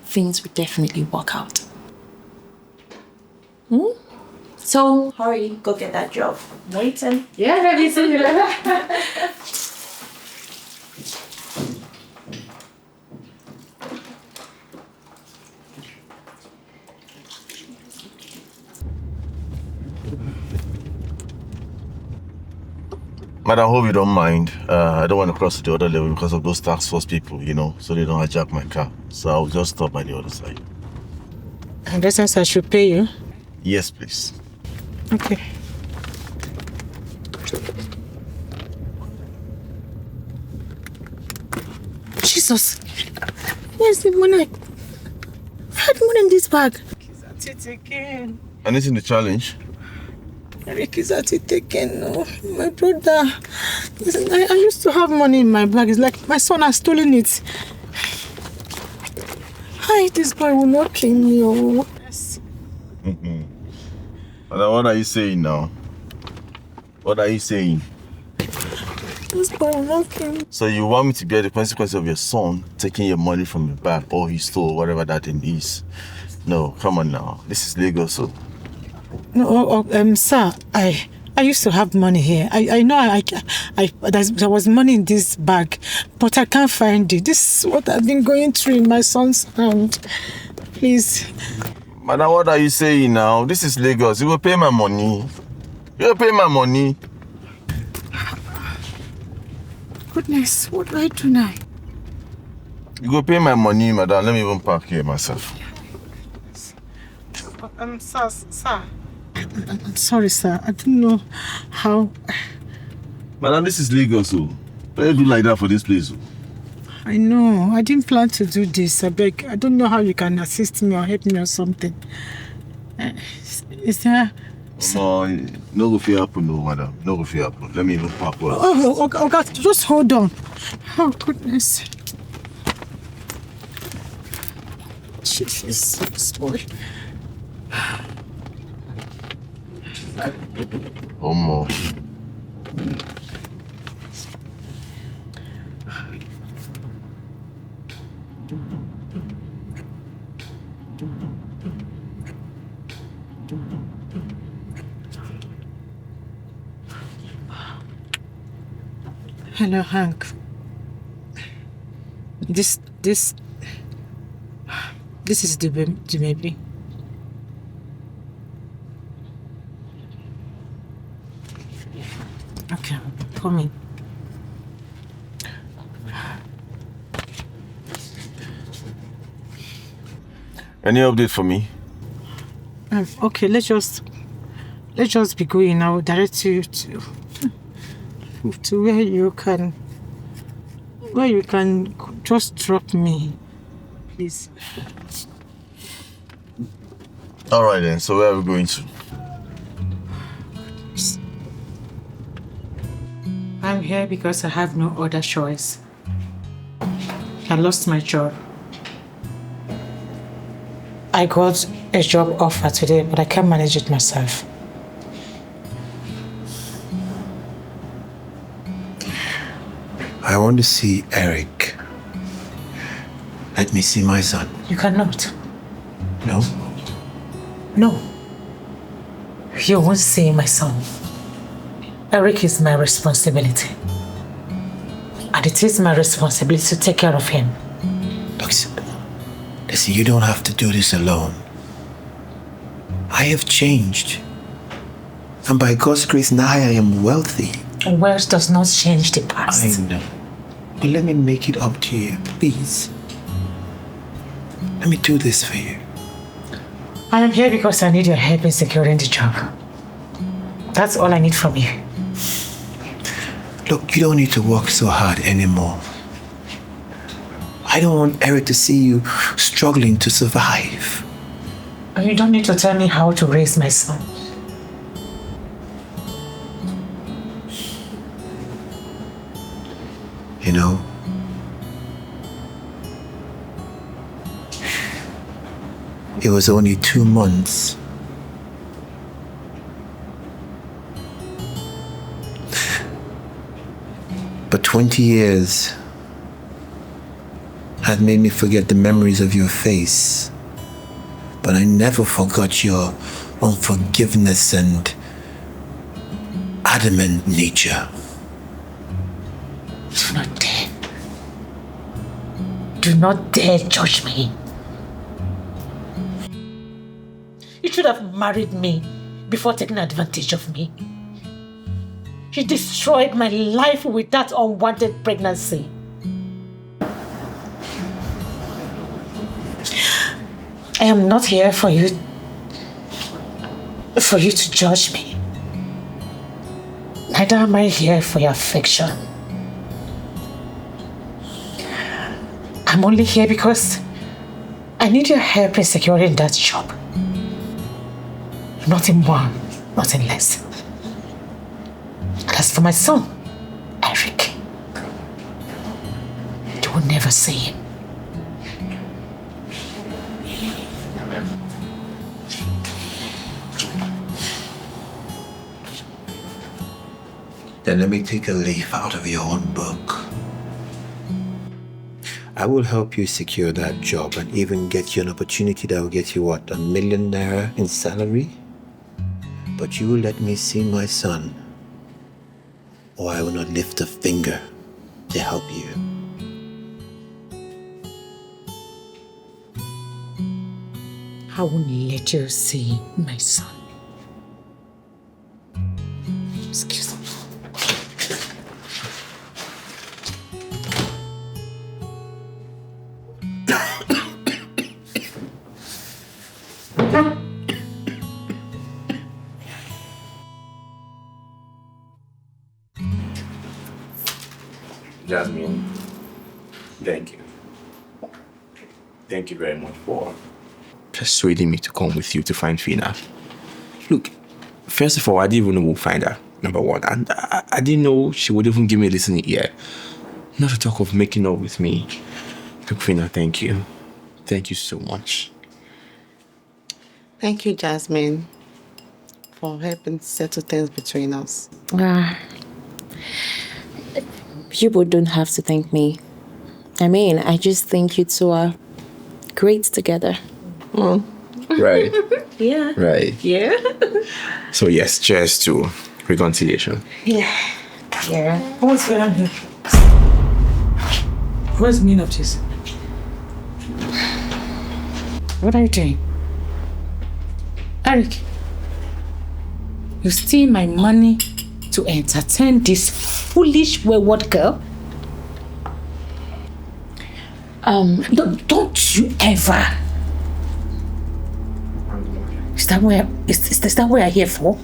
Things will definitely work out. So, hurry, go get that job. Waiting. Yeah, baby, see you later. Madam, I hope you don't mind. I don't want to cross to the other level because of those task force people, you know, so they don't hijack my car. So I'll just stop by the other side. And this says I should pay you? Yes, please. Okay. Jesus. Where's the money? I had money in this bag. Is that it again? Anything to challenge? Rick is at it again. No, my brother. Listen, I used to have money in my bag. It's like my son has stolen it. Hi, this boy will not kill me. Oh. Yes. Madam, what are you saying now? What are you saying? This boy will not kill me. So you want me to bear the consequence of your son taking your money from your bag or he stole whatever that thing is? No, come on now. This is legal, so. No, sir, I I used to have money here. I know there was money in this bag, but I can't find it. This is what I've been going through in my son's hand. Please. Madam, what are you saying now? This is Lagos. You will pay my money. You will pay my money. Goodness, what do I do now? You will pay my money, madam. Let me even park here myself. Sir. I'm sorry, sir. I don't know how. Madam, this is Lagos. Don't you do like that for this place? I know. I didn't plan to do this. I beg. I don't know how you can assist me or help me or something. Is there... No, no go fear happen, no, madam. No go fear happen. Let me even park well. Oh, God, just hold on. Oh, goodness. Jesus, boy. Omo. Hello, Hank. This is the baby. Okay, come in. Any update for me? Okay, let's just be going now. Direct you to where you can just drop me, please. All right then. So where are we going to? I'm here because I have no other choice. I lost my job. I got a job offer today, but I can't manage it myself. I want to see Eric. Let me see my son. You cannot. No? No. You won't see my son. Eric is my responsibility. And it is my responsibility to take care of him. Listen, you don't have to do this alone. I have changed. And by God's grace, now I am wealthy. Wealth does not change the past. I know. But let me make it up to you, please. Let me do this for you. I am here because I need your help in securing the job. That's all I need from you. Look, you don't need to work so hard anymore. I don't want Eric to see you struggling to survive. You don't need to tell me how to raise my son. You know, it was only 2 months. But 20 years had made me forget the memories of your face. But I never forgot your unforgiveness and adamant nature. Do not dare. Do not dare judge me. You should have married me before taking advantage of me. You destroyed my life with that unwanted pregnancy. I am not here for you to judge me. Neither am I here for your affection. I'm only here because I need your help in securing that job. Nothing more, nothing less. And as for my son, Eric, you will never see him. Then let me take a leaf out of your own book. I will help you secure that job and even get you an opportunity that will get you, what, ₦1 million in salary? But you will let me see my son, or I will not lift a finger to help you. I won't let you see my son. Excuse me. Jasmine, thank you. Thank you very much for persuading me to come with you to find Fina. Look, first of all, I didn't even know we'll find her, number one. And I didn't know she would even give me a listening ear. Not to talk of making up with me. Look, Fina, thank you. Thank you so much. Thank you, Jasmine, for helping settle things between us. You both don't have to thank me. I mean, I just think you two are great together. Right. Yeah. Right. Yeah. So yes, cheers to reconciliation. Yeah. Yeah. What's going on here? What's the meaning of this? What are you doing? Eric, you steal my money to entertain this foolish wayward girl? Don't you ever. Is that what you're here for?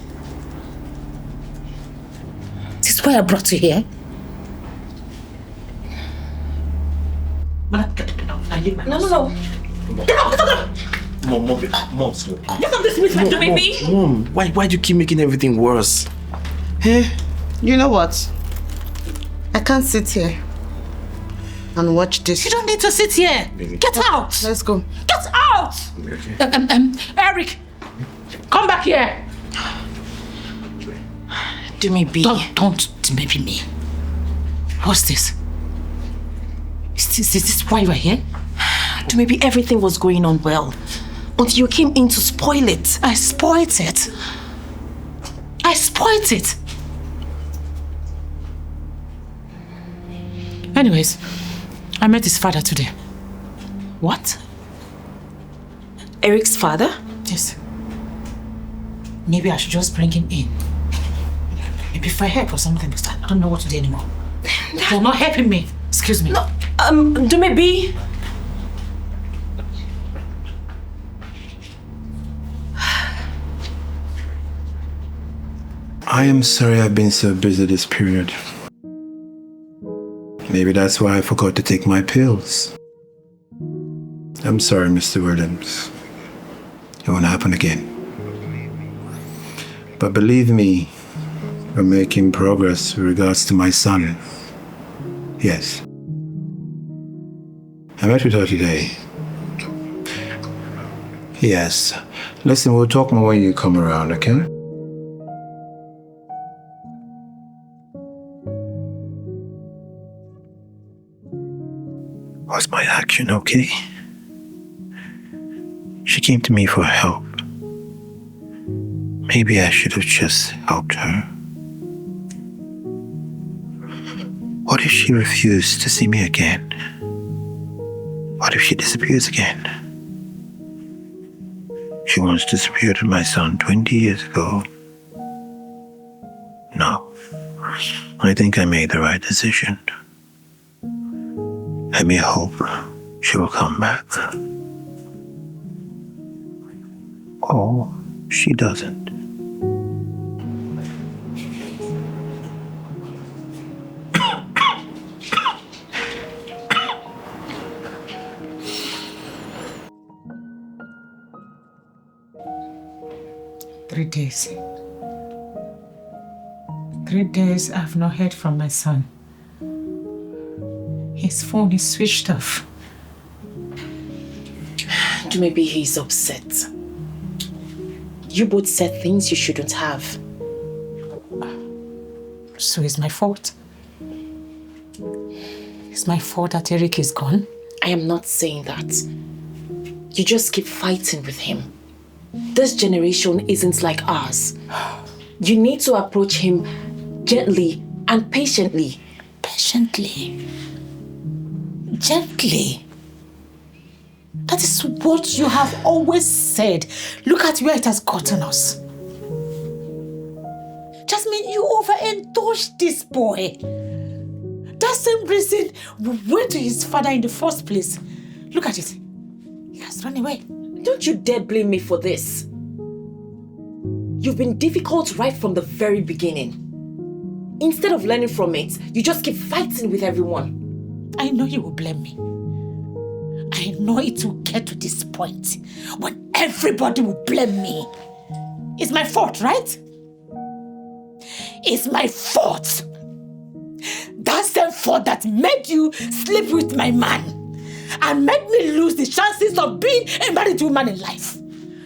Is this why I brought you here? No. Get out! Mom, slow. Get out this with my baby! Mom, why do you keep making everything worse? Hey, you know what? I can't sit here and watch this. You don't need to sit here. Baby. Get out! Let's go. Get out! Okay. Eric, come back here. Do me be. Don't maybe me. What's this? Is this why you are here? To maybe everything was going on well, but you came in to spoil it. I spoiled it. I spoiled it. Anyways, I met his father today. What? Eric's father? Yes. Maybe I should just bring him in. Maybe for help or something. I don't know what to do anymore. You're not helping me. Excuse me. No, do maybe. I am sorry I've been so busy this period. Maybe that's why I forgot to take my pills. I'm sorry, Mr. Williams. It won't happen again. But believe me, we're making progress with regards to my son. Yes. I met with her today. Yes. Listen, we'll talk more when you come around, okay? Was my action okay? She came to me for help. Maybe I should have just helped her. What if she refused to see me again? What if she disappears again? She once disappeared with my son 20 years ago. No. I think I made the right decision. Let me hope she will come back. Or she doesn't. Three days. 3 days I've not heard from my son. His phone is switched off. Maybe he's upset. You both said things you shouldn't have. So it's my fault? It's my fault that Eric is gone? I am not saying that. You just keep fighting with him. This generation isn't like ours. You need to approach him gently and patiently. Patiently. Gently. That is what you have always said. Look at where it has gotten us. Jasmine, you overindulged this boy. That's the reason we went to his father in the first place. Look at it. He has run away. Don't you dare blame me for this. You've been difficult right from the very beginning. Instead of learning from it, you just keep fighting with everyone. I know you will blame me. I know it will get to this point when everybody will blame me. It's my fault, right? It's my fault. That's the fault that made you sleep with my man and made me lose the chances of being a married woman in life.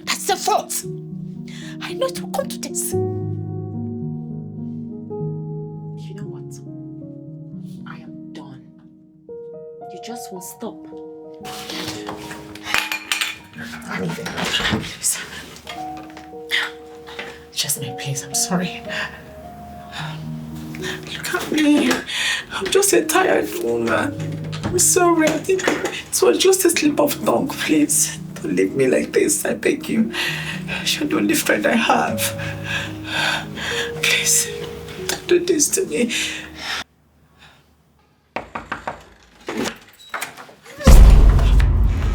That's the fault. I know it will come to this. You know what? I am done. You just won't stop. Please. Jasmine, please, I'm sorry. Look at me. I'm just a tired woman. I'm sorry. I think it was just a slip of tongue. Please, don't leave me like this. I beg you. You're the only friend I have. Please, don't do this to me.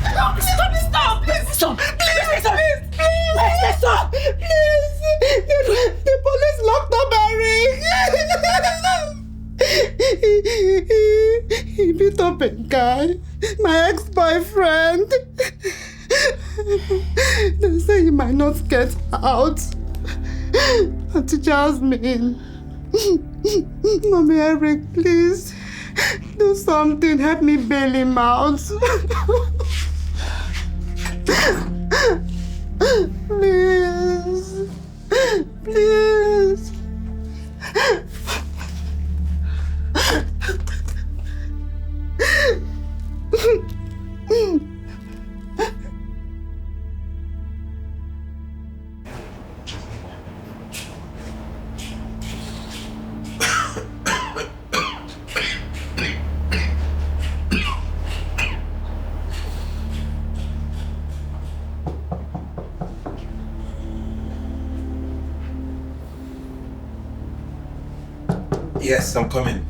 Stop! Please stop! Please stop! Please! The police locked up Eric! He beat up a guy, my ex-boyfriend. They say he might not get out. Auntie Jasmine. Mommy Eric, please. Do something. Help me bail him out. Please. Please. Yes, I'm coming.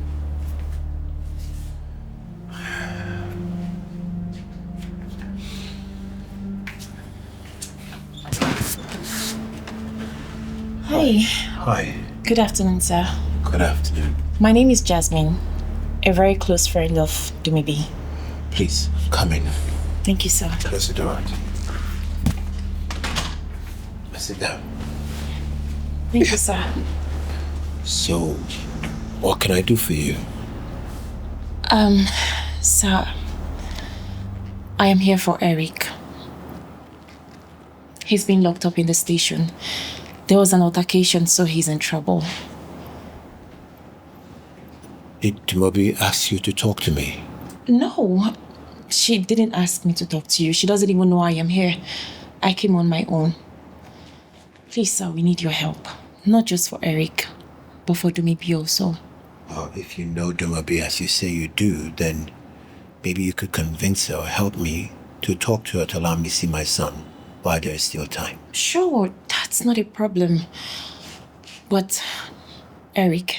Hi. Hi. Good afternoon, sir. Good afternoon. My name is Jasmine, a very close friend of Dumibi. Please, come in. Thank you, sir. Close the door. Sit down. Thank you, sir. So, what can I do for you? Sir, I am here for Eric. He's been locked up in the station. There was an altercation, so he's in trouble. Did Timobi ask you to talk to me? No, she didn't ask me to talk to you. She doesn't even know I am here. I came on my own. Please, sir, we need your help. Not just for Eric, but for Dumibi also. Well, if you know Dumibi as you say you do, then maybe you could convince her or help me to talk to her to allow me to see my son while there is still time. Sure, that's not a problem. But, Eric,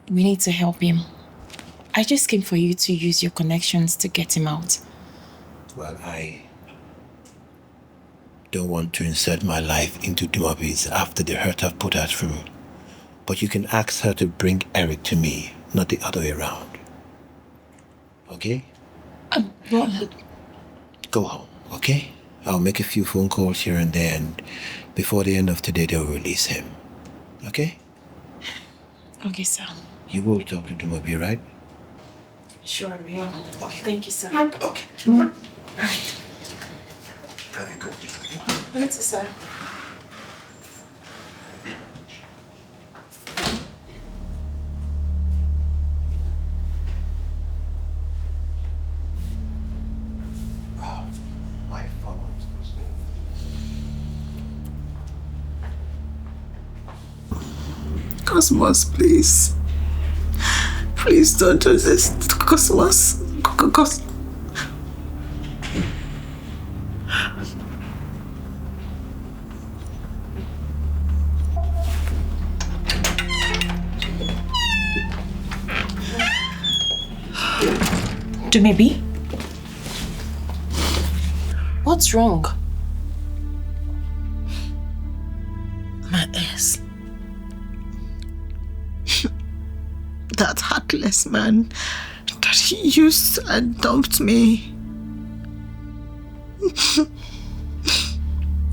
we need to help him. I just came for you to use your connections to get him out. Well, I don't want to insert my life into Dumibi's after the hurt I've put her through. But you can ask her to bring Eric to me, not the other way around. Okay? Well, go home, okay? I'll make a few phone calls here and there, and before the end of today, they'll release him. Okay? Okay, sir. You will talk to Dumibi, right? Sure, I will. Okay. Thank you, sir. Okay. All right. Very good. Thank you, sir. Cosmos, please. Please don't do this. Cosmos. Do maybe? What's wrong? My ex. That heartless man that he used and dumped me.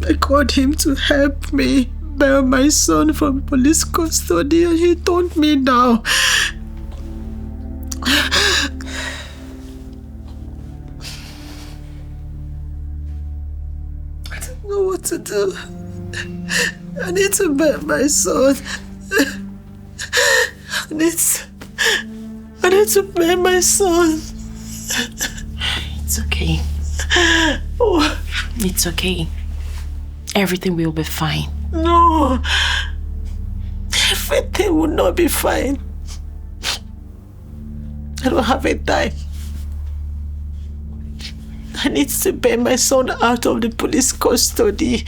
I called him to help me bail my son from police custody and he turned me down. I don't know what to do. I need to bail my son. I need to pay my son. It's okay. Oh. It's okay. Everything will be fine. No. Everything will not be fine. I don't have a time. I need to pay my son out of the police custody.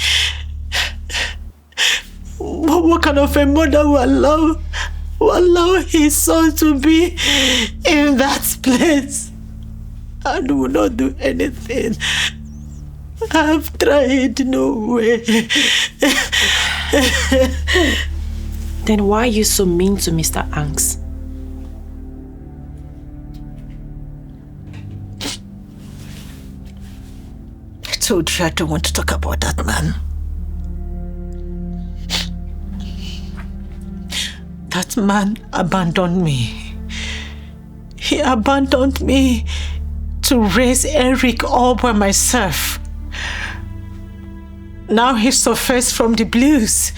What kind of a mother will allow his son to be in that place and will not do anything? I've tried, no way. Then why are you so mean to Mr. Hanks? I told you I don't want to talk about that man. That man abandoned me. He abandoned me to raise Eric all by myself. Now he suffers from the blues,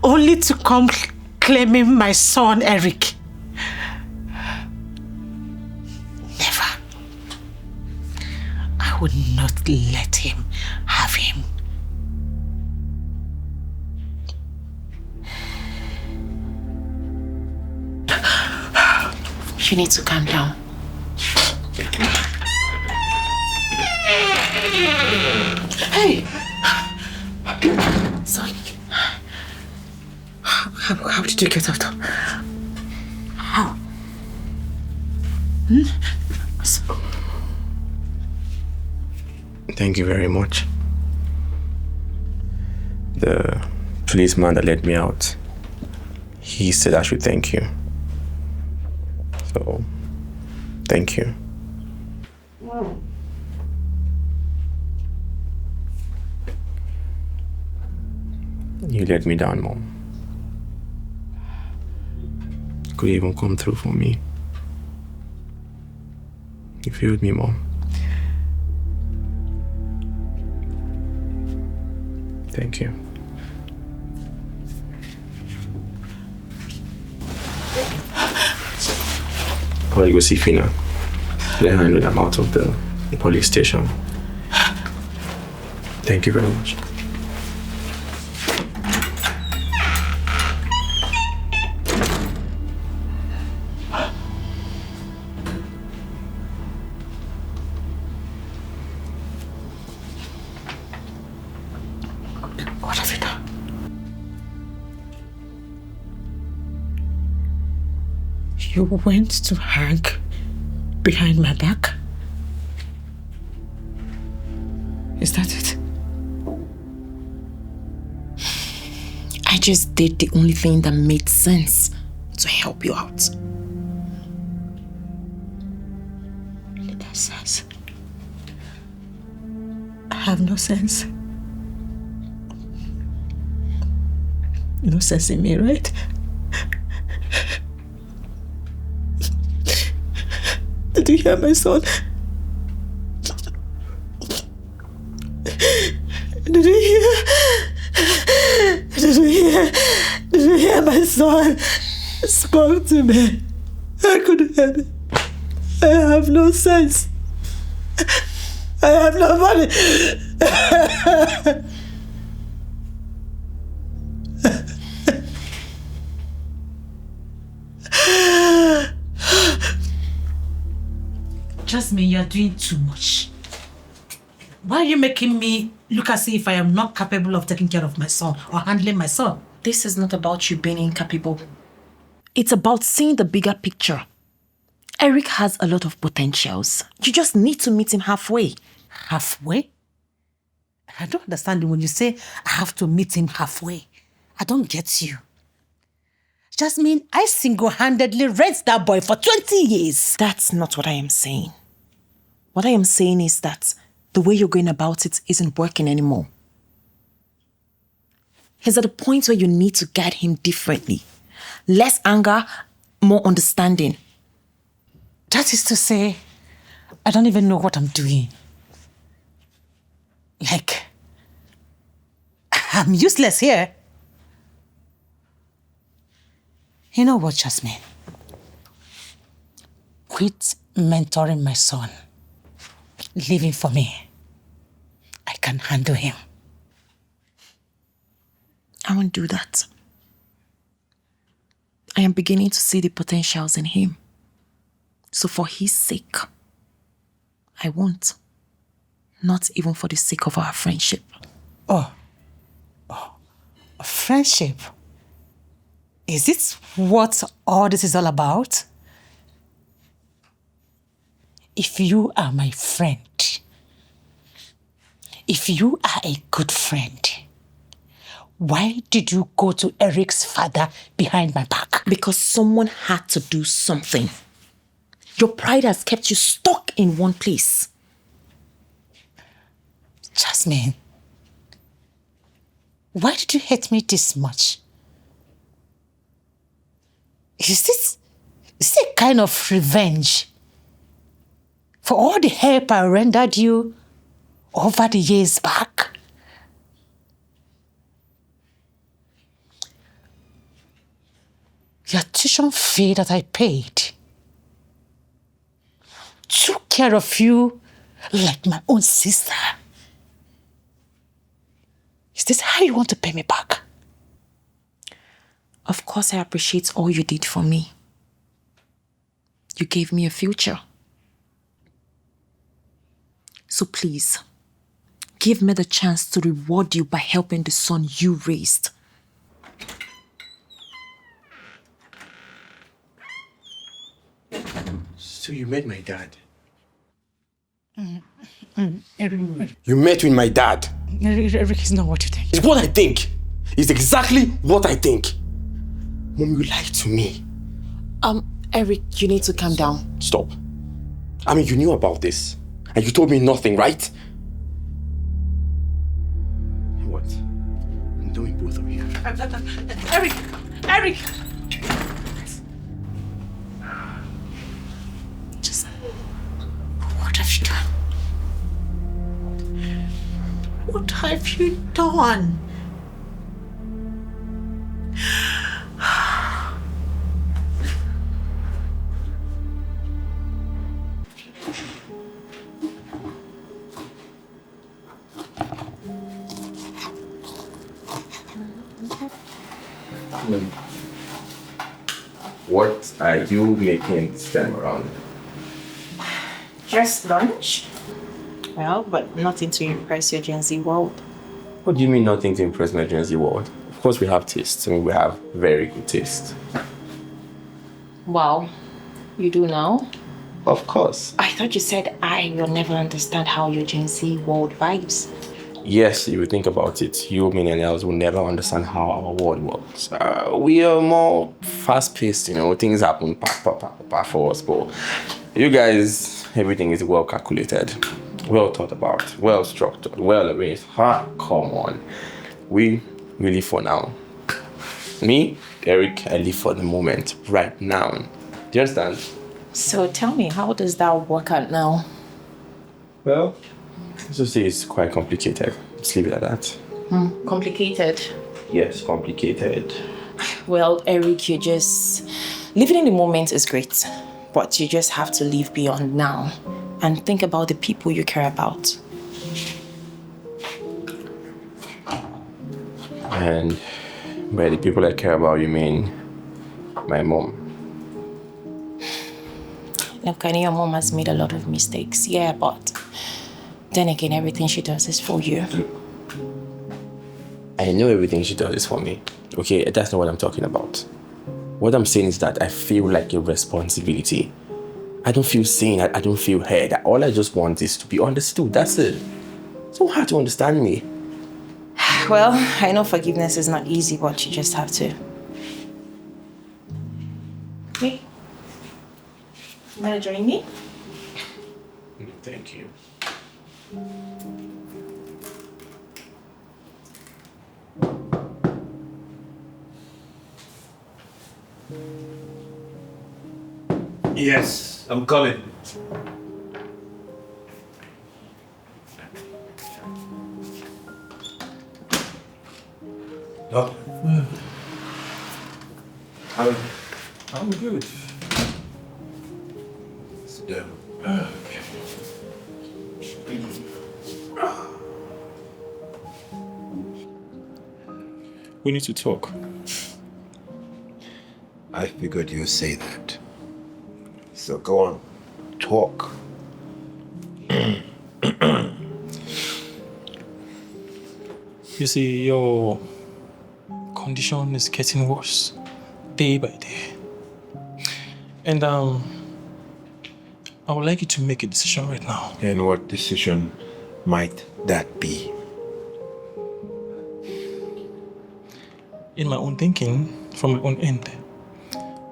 only to come claiming my son Eric. Never. I would not let him have him. You need to calm down. Hey! Son. How did you get out? How? Thank you very much. The policeman that let me out, he said I should thank you. So, thank you. You let me down, Mom. You could even come through for me. You failed me, Mom. Thank you. Probably go see Fina. Let her know that I'm out of the police station. Thank you very much. What have you done? You went to Hank behind my back? Is that it? I just did the only thing that made sense to help you out. Little sense. I have no sense. No sense in me, right? Did you hear my son? Did you hear? Did you hear my son spoke to me? I couldn't hear it. I have no sense. I have no money. Jasmine, you're doing too much. Why are you making me look as if I am not capable of taking care of my son or handling my son? This is not about you being incapable. It's about seeing the bigger picture. Eric has a lot of potentials. You just need to meet him halfway. Halfway? I don't understand when you say I have to meet him halfway. I don't get you. Jasmine, I single-handedly raised that boy for 20 years. That's not what I am saying. What I am saying is that the way you're going about it isn't working anymore. He's at a point where you need to guide him differently. Less anger, more understanding. That is to say, I don't even know what I'm doing. Like, I'm useless here. You know what, Jasmine? Quit mentoring my son. Leave him for me. I can handle him. I won't do that. I am beginning to see the potentials in him. So for his sake, I won't. Not even for the sake of our friendship. Oh, friendship? Is it what all this is all about? If you are my friend, if you are a good friend, why did you go to Eric's father behind my back? Because someone had to do something. Your pride has kept you stuck in one place. Jasmine, why did you hate me this much? Is this a kind of revenge for all the help I rendered you over the years back? Your tuition fee that I paid took care of you like my own sister. Is this how you want to pay me back? Of course, I appreciate all you did for me. You gave me a future. So please, give me the chance to reward you by helping the son you raised. So you met my dad? Eric You met with my dad? is not what you think. It's what I think. It's exactly what I think. Mom, you lied to me. Eric, you need to calm down. Stop. I mean, you knew about this. And you told me nothing, right? What? I'm doing both of you. Eric! Just, what have you done? What have you done? What are you making this time around? Just lunch? Well, but nothing to impress your Gen Z world. What do you mean nothing to impress my Gen Z world? Of course we have taste. I mean, we have very good taste. Wow, you do now? Of course. I thought you said will never understand how your Gen Z world vibes. Yes, you would think about it. You millennials will never understand how our world works. We are more fast-paced, things happen for us. But you guys, everything is well calculated, well thought about, well structured, well arranged. Come on. We live for now. Me, Eric, I live for the moment, right now. Do you understand? So tell me, how does that work out now? Well, let's just say it's quite complicated. Let's leave it at that. Complicated? Yes, complicated. Well, Eric, living in the moment is great, but you just have to live beyond now and think about the people you care about. And by the people I care about, you mean my mom? Look, I know your mom has made a lot of mistakes, yeah, but then again, everything she does is for you. I know everything she does is for me. Okay, that's not what I'm talking about. What I'm saying is that I feel like a responsibility. I don't feel seen, I don't feel heard. All I just want is to be understood, that's it. So hard to understand me. Well, I know forgiveness is not easy, but you just have to. Okay. You wanna join me? Thank you. Yes, I'm coming. Oh. I'm good. Sit down. Okay. We need to talk. I figured you'd say that. So go on, talk. You see, your condition is getting worse day by day. And I would like you to make a decision right now. And what decision might that be? In my own thinking, from my own end,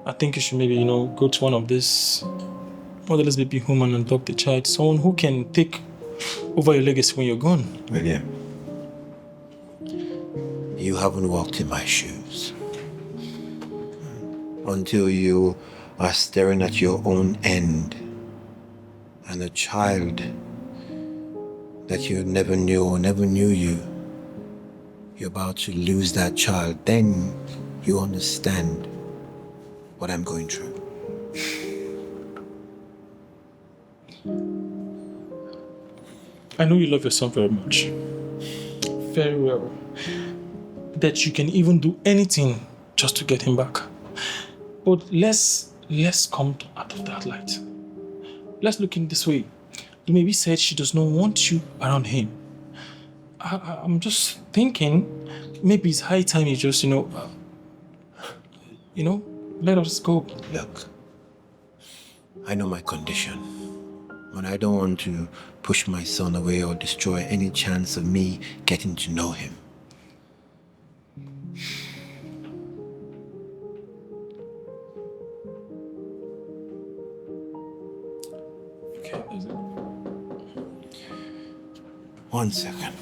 I think you should maybe, go to one of these motherless baby home and adopt the child. Someone who can take over your legacy when you're gone. William, you haven't walked in my shoes. Until you are staring at your own end and a child that you never knew or never knew you're about to lose that child, then you understand what I'm going through. I know you love your son very much. Very well. That you can even do anything just to get him back. But let's come out of that light. Let's look in this way. You maybe said she does not want you around him. I'm just thinking maybe it's high time you just, let us go. Look, I know my condition, but I don't want to push my son away or destroy any chance of me getting to know him. Okay. 1 second.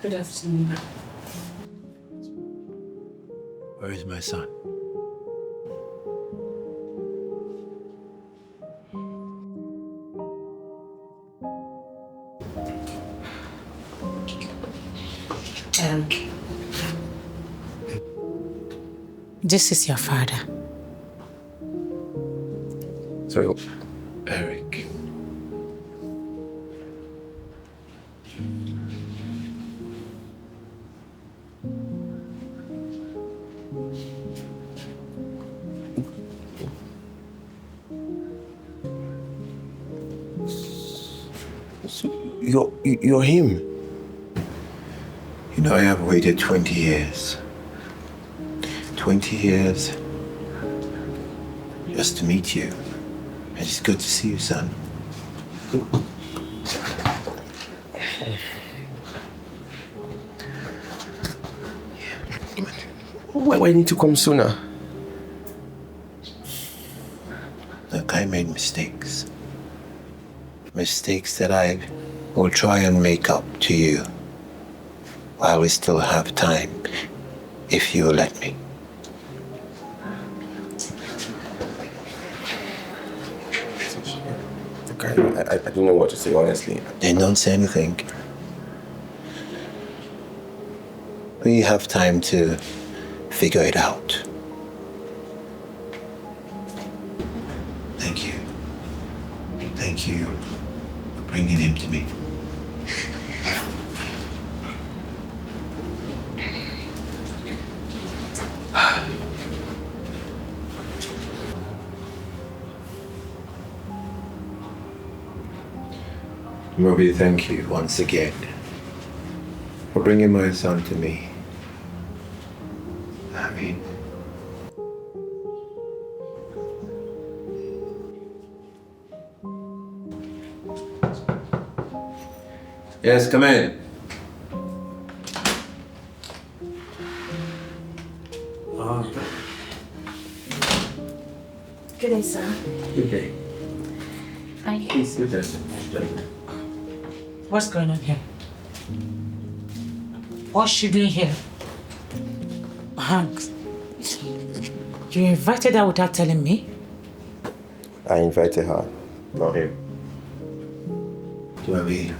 Good afternoon. Where is my son? This is your father. So, Eric. You're him. You know, I have waited 20 years. 20 years just to meet you. And it's good to see you, son. Why do I need to come sooner? Look, I made mistakes. Mistakes that I will try and make up to you while we still have time, if you will let me. I don't know what to say, honestly. Then don't say anything. We have time to figure it out. Thank you for bringing him to me. Ruby, thank you once again for bringing my son to me. I mean, yes, come in. Good day, sir. Good day. Hi. Please sit down. What's going on here? What's she doing here? Hank, you invited her without telling me? I invited her, not him. Debby,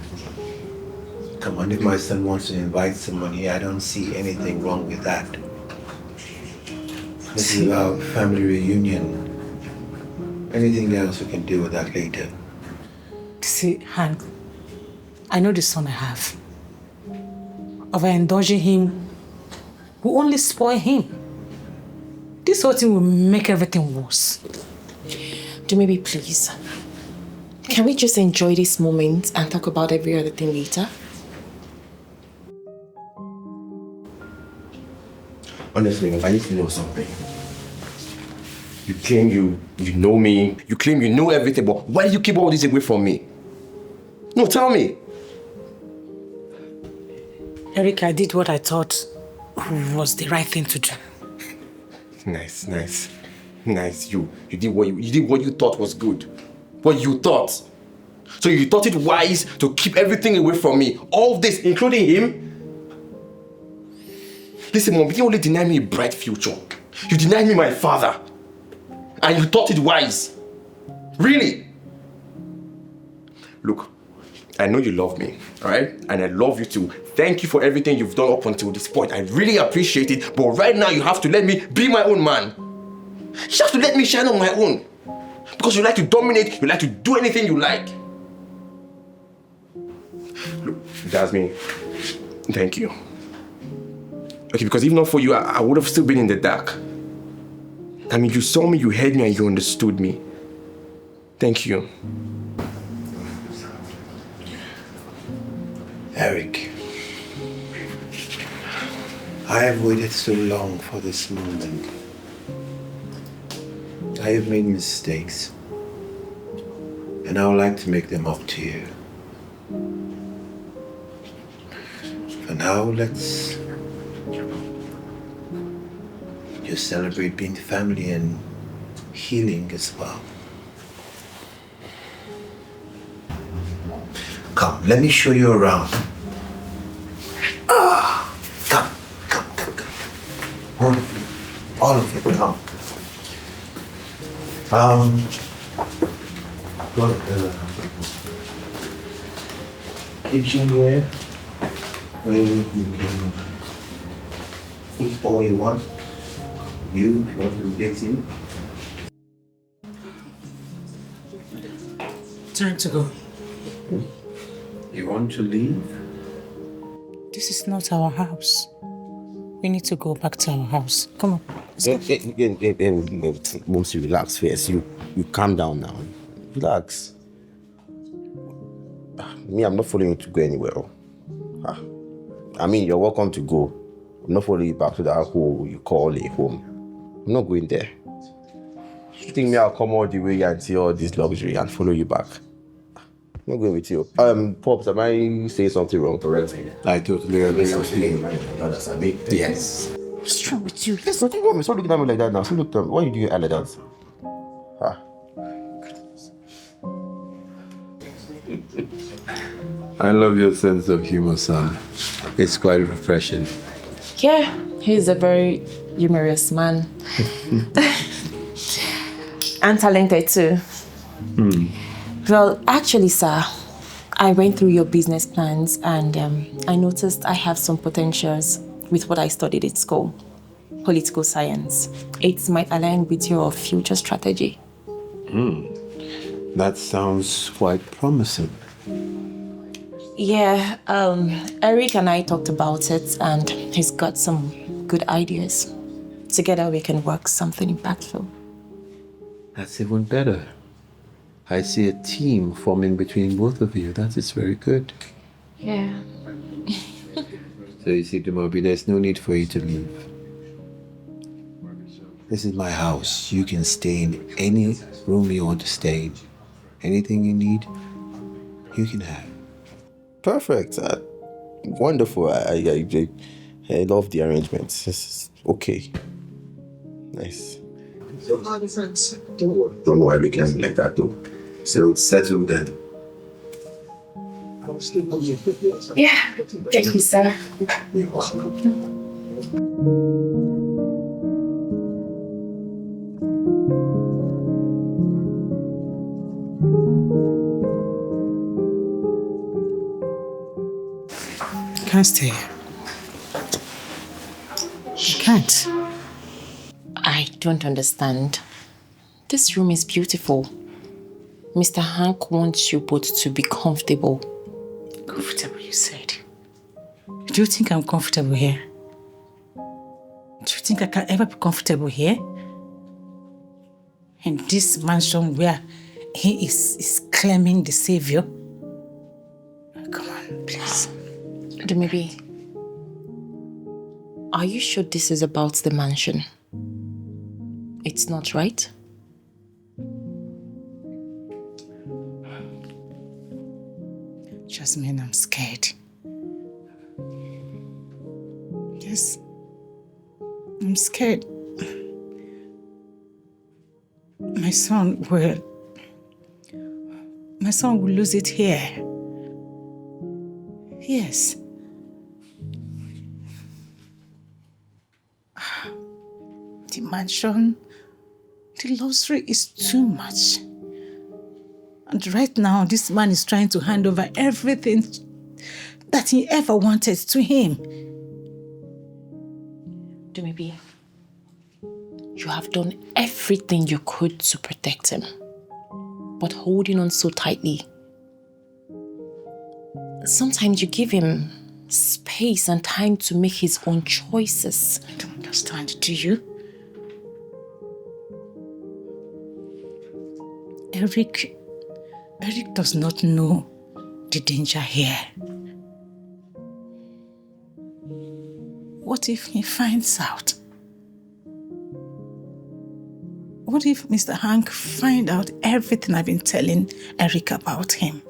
come on, if my son wants to invite someone here, I don't see anything wrong with that. This is our family reunion. Anything else we can deal with that later. See, Hank, I know the son I have. Overindulging him will only spoil him. This whole thing will make everything worse. Maybe please. Can we just enjoy this moment and talk about every other thing later? Honestly, I need to know something. You claim you know me. You claim you know everything, but why do you keep all this away from me? No, tell me. Eric, I did what I thought was the right thing to do. Nice. You did what you thought was good. What you thought. So you thought it wise to keep everything away from me. All this, including him. Listen, Mom, you only denied me a bright future. You denied me my father. And you thought it wise. Really? Look, I know you love me, alright? And I love you too. Thank you for everything you've done up until this point. I really appreciate it. But right now you have to let me be my own man. You have to let me shine on my own. Because you like to dominate, you like to do anything you like. Look, Jasmine, thank you. Okay, because if not for you, I would have still been in the dark. I mean, you saw me, you heard me, and you understood me. Thank you. Eric, I have waited so long for this moment. I have made mistakes, and I would like to make them up to you. For now, let's just celebrate being family and healing as well. Come, let me show you around. Come. All of you, come. Go to the kitchen here, where you can eat all you want. You want to get in? Time to go. You want to leave? This is not our house. We need to go back to our house. Come on. Momsi, relax first. You calm down now. Relax. Me, I'm not following you to go anywhere. I mean, you're welcome to go. I'm not following you back to that hole you call a home. I'm not going there. You think me I'll come all the way and see all this luxury and follow you back? I'm not going with you. Pops, am I saying something wrong correctly? I totally agree. Yes. What's wrong with you? There's nothing wrong. Stop looking at me like that now. Stop looking at me. Why are you doing like that? I love your sense of humor, son. It's quite refreshing. Yeah, he's a very humorous man. And talented too. Well, actually, sir, I went through your business plans and I noticed I have some potentials with what I studied in school, political science. It might align with your future strategy. That sounds quite promising. Yeah, Eric and I talked about it and he's got some good ideas. Together we can work something impactful. That's even better. I see a team forming between both of you. That is very good. Yeah. So you see, Dumobi, there's no need for you to leave. This is my house. You can stay in any room you want to stay in. Anything you need, you can have. Perfect. Wonderful. I love the arrangements. This is okay. Nice. Don't know why we can't like that though. So it's settled then. Yeah. Thank you, sir. You're welcome. I can't stay here. I can't. I don't understand. This room is beautiful. Mr. Hank wants you both to be comfortable. Comfortable, you said. Do you think I'm comfortable here? Do you think I can ever be comfortable here? In this mansion where he is claiming the savior? Come on, please. Maybe. Are you sure this is about the mansion? It's not, right? Jasmine, I'm scared. Yes. I'm scared. My son will lose it here. Yes. The mansion, the luxury is too much. And right now, this man is trying to hand over everything that he ever wanted to him. Maybe you have done everything you could to protect him, but holding on so tightly. Sometimes you give him space and time to make his own choices. I don't understand, do you? Eric does not know the danger here. What if he finds out? What if Mr. Hank finds out everything I've been telling Eric about him?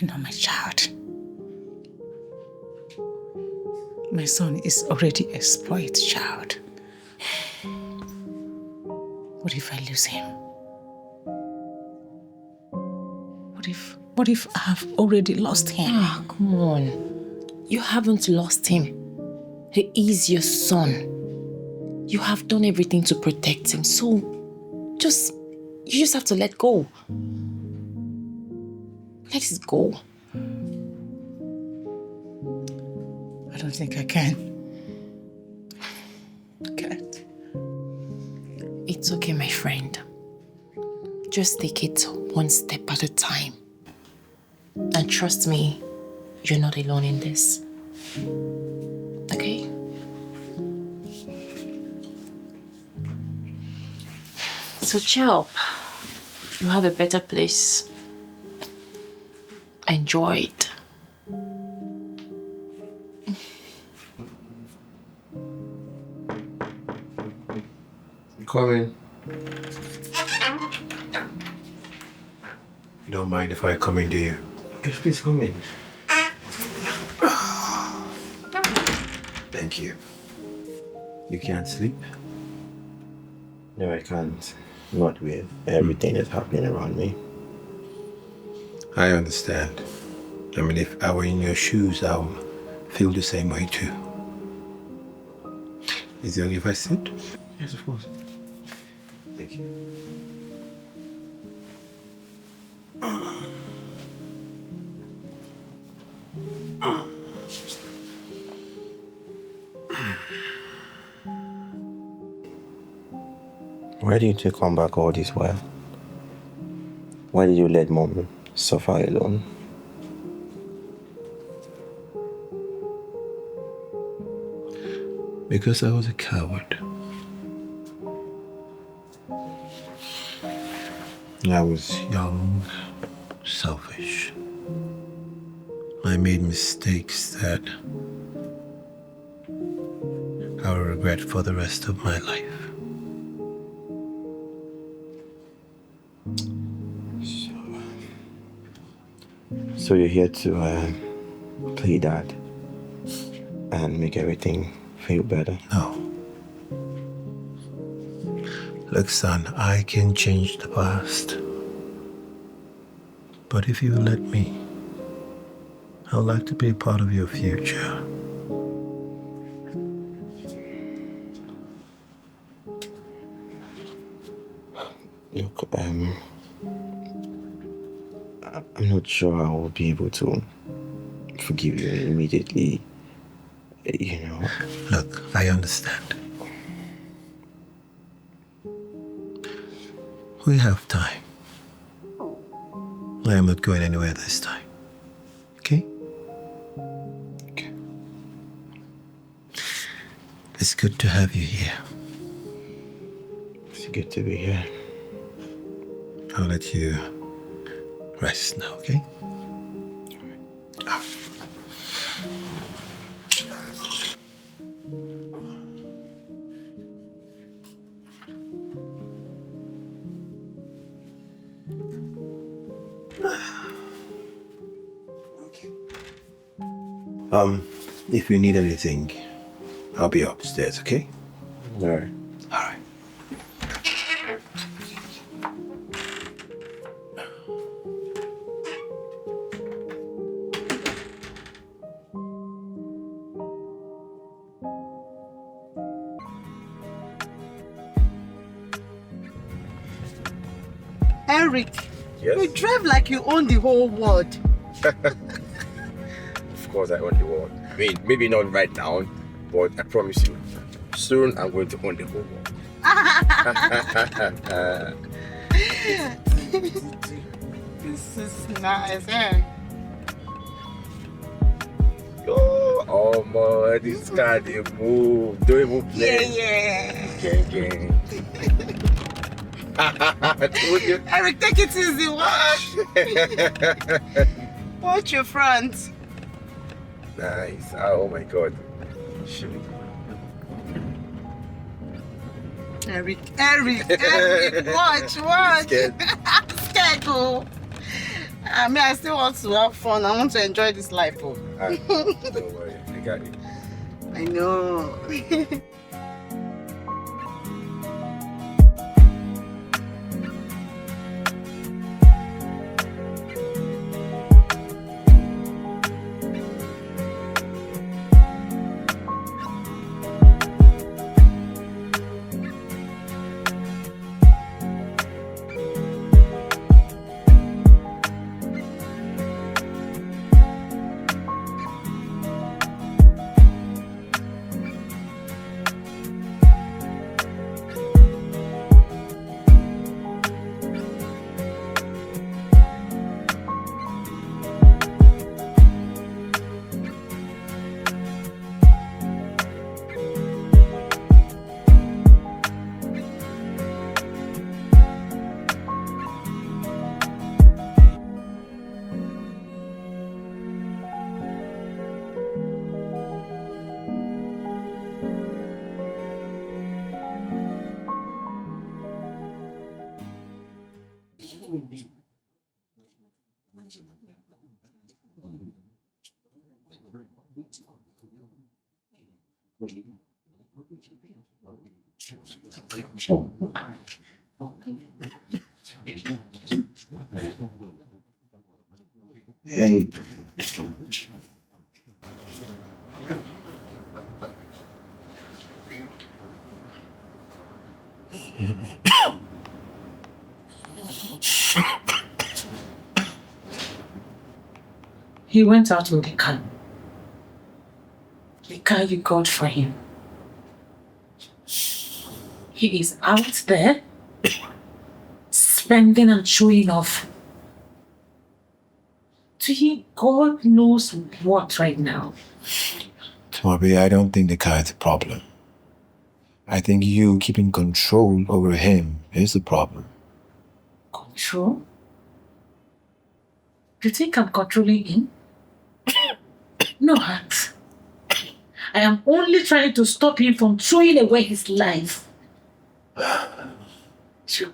I know my child. My son is already a spoiled child. What if I lose him? What if I have already lost him? Ah, come on. You haven't lost him. He is your son. You have done everything to protect him, so you just have to let go. Let it go. I don't think I can. I can't. It's okay, my friend. Just take it one step at a time. And trust me, you're not alone in this. Okay? So chill. You have a better place. Enjoy it. Come in. You don't mind if I come in, do you? Yes, please come in. Thank you. You can't sleep? No, I can't. Not with everything that's happening around me. I understand. I mean, if I were in your shoes, I would feel the same way too. Is it okay if I sit? Yes, of course. Thank you. Why did you come back all this while? Why did you let Mom suffer alone? Because I was a coward. I was young, selfish. I made mistakes that I will regret for the rest of my life. So you're here to play dad and make everything feel better? No. Look, son, I can change the past. But if you let me, I'd like to be a part of your future. Look, I'm not sure I will be able to forgive you immediately, you know. Look, I understand. We have time. I am not going anywhere this time. Okay? Okay. It's good to have you here. It's good to be here. I'll let you rest now, okay? If you need anything, I'll be upstairs, okay? All right. All right. Eric, Yes? you drive like you own the whole world. Of course I own the world. I mean, maybe not right now, but I promise you, soon I'm going to own the whole world. This is nice, eh? Oh man, this guy they move. Don't even play. Yeah. Gang. I told you. Eric, take it easy. Watch your front. Nice. Oh my god. Shoot. Eric, watch. Scared. I'm scared, oh. I mean, I still want to have fun. I want to enjoy this life, oh. Don't worry, I got it. I know. Hey. He went out with the car. The car you got for him. He is out there spending and showing off. Doing God knows what right now. Toby, I don't think the car is a problem. I think you keeping control over him is the problem. Control? You think I'm controlling him? No, Hans. I am only trying to stop him from throwing away his life. You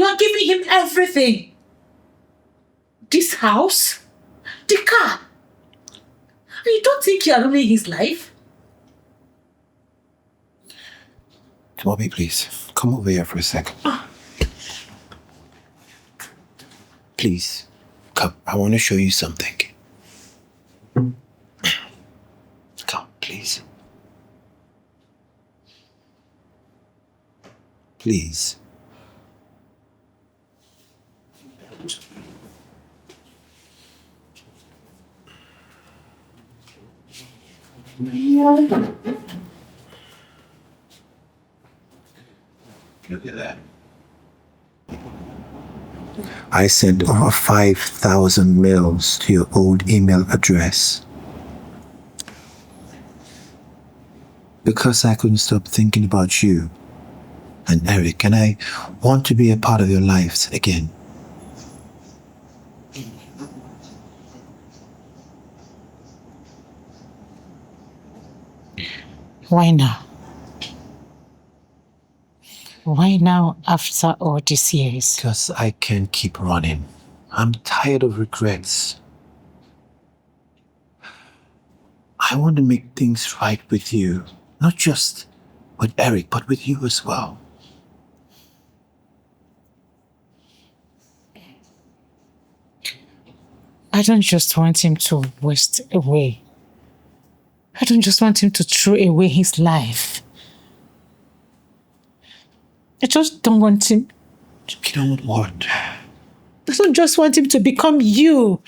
are giving him everything. This house, the car. And you don't think you are ruining his life? Toby, please, come over here for a second. Please, come. I want to show you something. Come, please. Please. Look at that. I sent over 5,000 mails to your old email address. Because I couldn't stop thinking about you and Eric, and I want to be a part of your lives again. Why now? Why now after all these years? Because I can't keep running. I'm tired of regrets. I want to make things right with you. Not just with Eric, but with you as well. I don't just want him to waste away. I don't just want him to throw away his life. I just don't want him. You don't want what? I don't just want him to become you.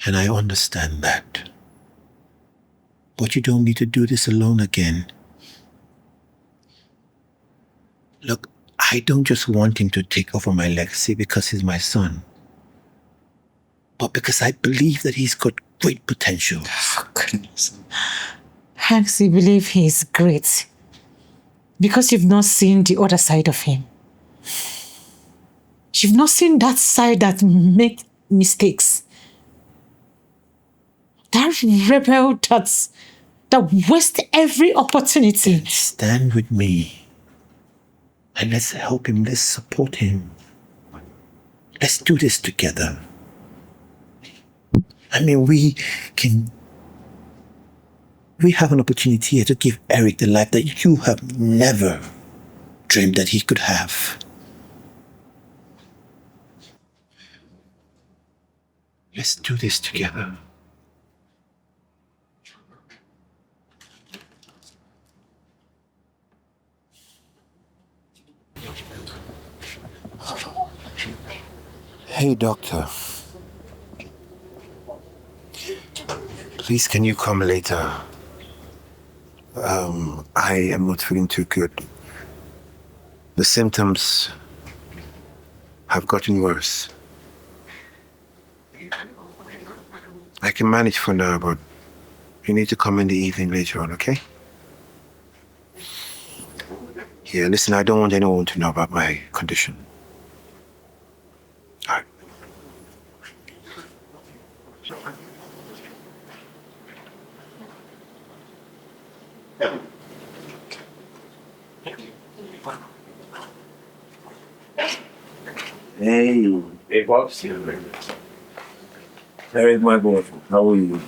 And I understand that. But you don't need to do this alone again. Look, I don't just want him to take over my legacy because he's my son. But because I believe that he's got great potential. Oh, goodness. Hanks, you believe he is great because you've not seen the other side of him. You've not seen that side that makes mistakes. That rebel that wastes every opportunity. Then stand with me and let's help him. Let's support him. Let's do this together. I mean, we have an opportunity here to give Eric the life that you have never dreamed that he could have. Let's do this together. Hey, doctor. Please, can you come later? I am not feeling too good. The symptoms have gotten worse. I can manage for now, but you need to come in the evening later on, okay? Yeah, listen, I don't want anyone to know about my condition. All right. Hey, Pops. Hey, my boy. How are you?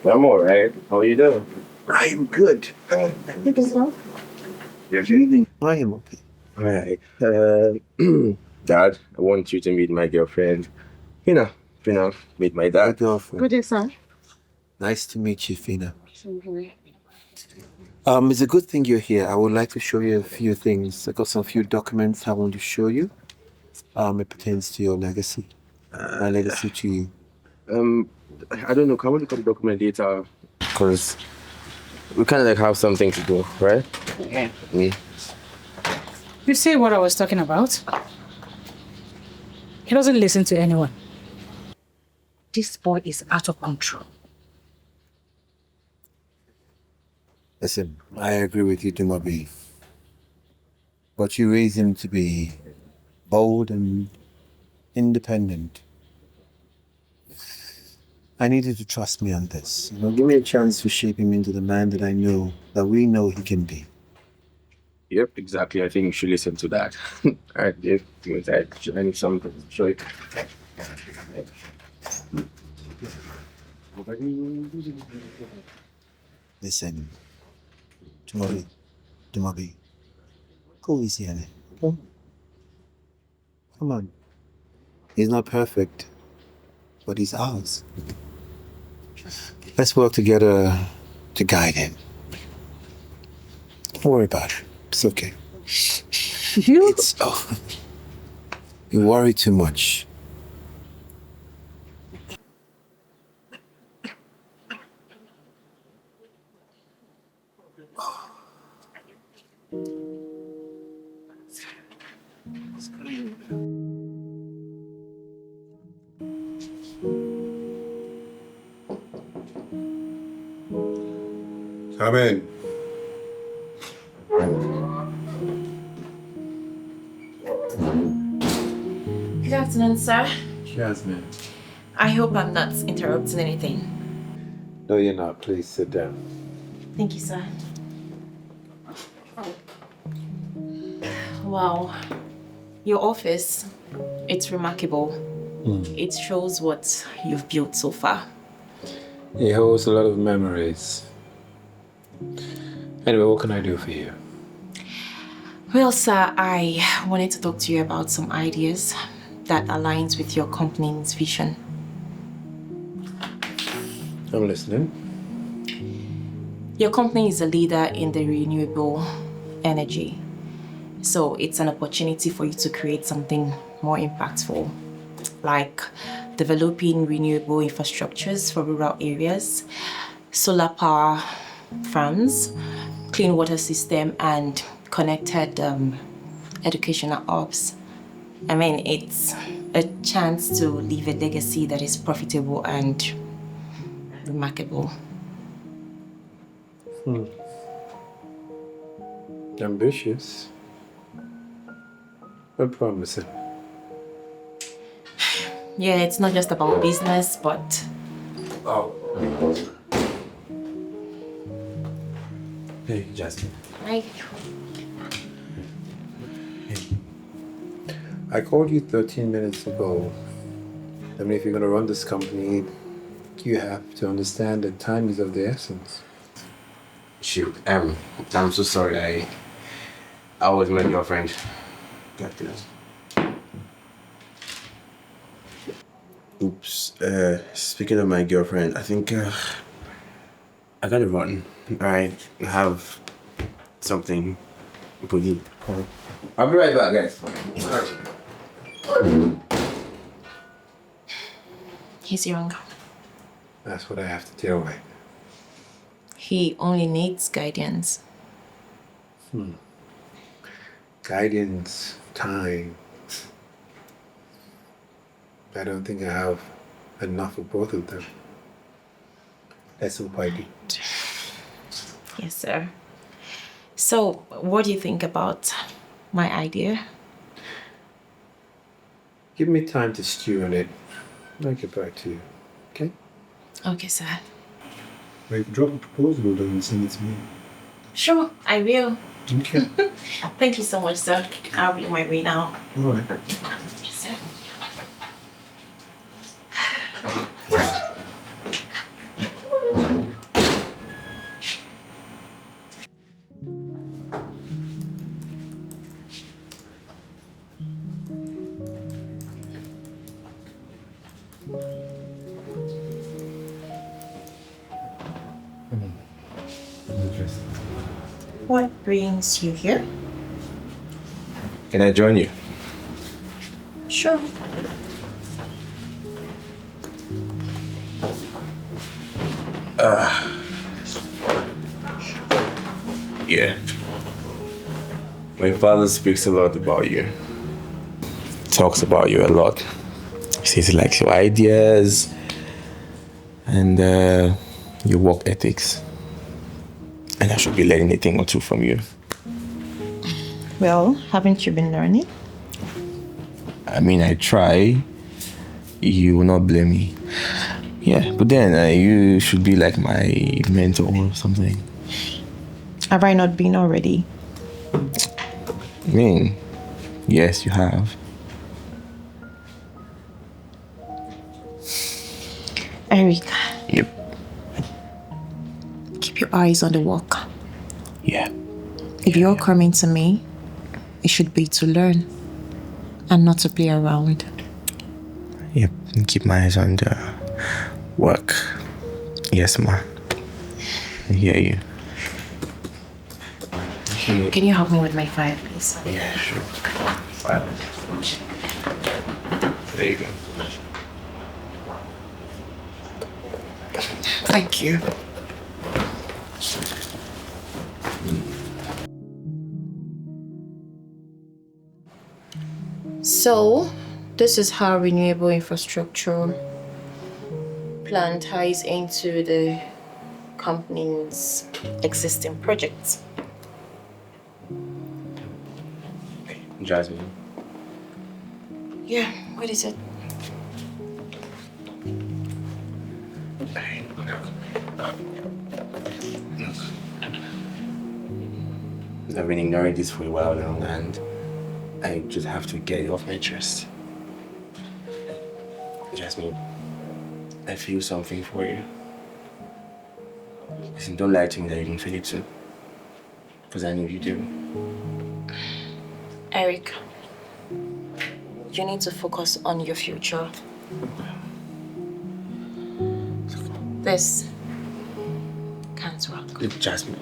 I'm alright. How are you doing? I am good. You're feeling? I am okay. Alright. Dad, I want you to meet my girlfriend. Fina, meet my dad. Girlfriend. Good day, sir. Nice to meet you, Fina. It's a good thing you're here. I would like to show you a few things. I got some few documents I want to show you. It pertains to your legacy. My legacy to you. I don't know. Can we look at the document later? Because we kind of like have something to do, right? Yeah. Mm. You see what I was talking about? He doesn't listen to anyone. This boy is out of control. Listen, I agree with you, Dumabi. But you raised him to be bold and independent. I need you to trust me on this. Give me a chance to shape him into the man that we know he can be. Yep, exactly. I think you should listen to that. All right, Dave. I need something to show you. Listen, Dumabi, go easy on it. Okay? Come on. He's not perfect, but he's ours. Let's work together to guide him. Don't worry about it. It's okay. You worry too much. Come in. Good afternoon, sir. Jasmine. I hope I'm not interrupting anything. No, you're not. Please sit down. Thank you, sir. Wow. Your office, it's remarkable. It shows what you've built so far. It holds a lot of memories. Anyway, what can I do for you? Well, sir, I wanted to talk to you about some ideas that aligns with your company's vision. I'm listening. Your company is a leader in the renewable energy. So it's an opportunity for you to create something more impactful, like developing renewable infrastructures for rural areas, solar power farms, clean water system, and connected educational hubs. I mean, it's a chance to leave a legacy that is profitable and remarkable. Ambitious. But promising. Yeah, it's not just about business, but... Oh. Hey, Jasmine. Hi. I called you 13 minutes ago. I mean, if you're going to run this company, you have to understand that time is of the essence. Shoot, I'm so sorry. I was my girlfriend. Got this. Oops. Speaking of my girlfriend, I think I gotta run. Alright, I have something for you. I'll be right back, guys. He's young. That's what I have to deal with. He only needs guidance. Guidance, time. I don't think I have enough of both of them. Let's hope I do. Yes, sir. So, what do you think about my idea? Give me time to stew on it. I'll get back to you. Okay? Okay, sir. Wait, drop a proposal and send it to me. Sure, I will. Okay. Thank you so much, sir. I'll be on my way now. All right. Yes, sir. What brings you here? Can I join you? Sure. Yeah. My father speaks a lot about you. Talks about you a lot. He says he likes your ideas and your work ethics. And I should be learning a thing or two from you. Well, haven't you been learning? I mean, I try. You will not blame me. Yeah, but then you should be like my mentor or something. Have I not been already? I mean, yes, you have. Eric. Yep. Keep your eyes on the work. Yeah. If you're coming to me, it should be to learn and not to play around. Yep, and keep my eyes on the work. Yes, ma. I hear you. Can you help me with my file, please? Yeah, sure. File. There you go. Thank you. So, this is how renewable infrastructure plan ties into the company's existing projects. Jasmine. Yeah, what is it? I've been ignoring this for a while now, and I just have to get it off my chest. Jasmine, I feel something for you. Listen, don't lie to me that you don't feel it too. Because I know you do. Eric, you need to focus on your future. This can't work. Look, Jasmine,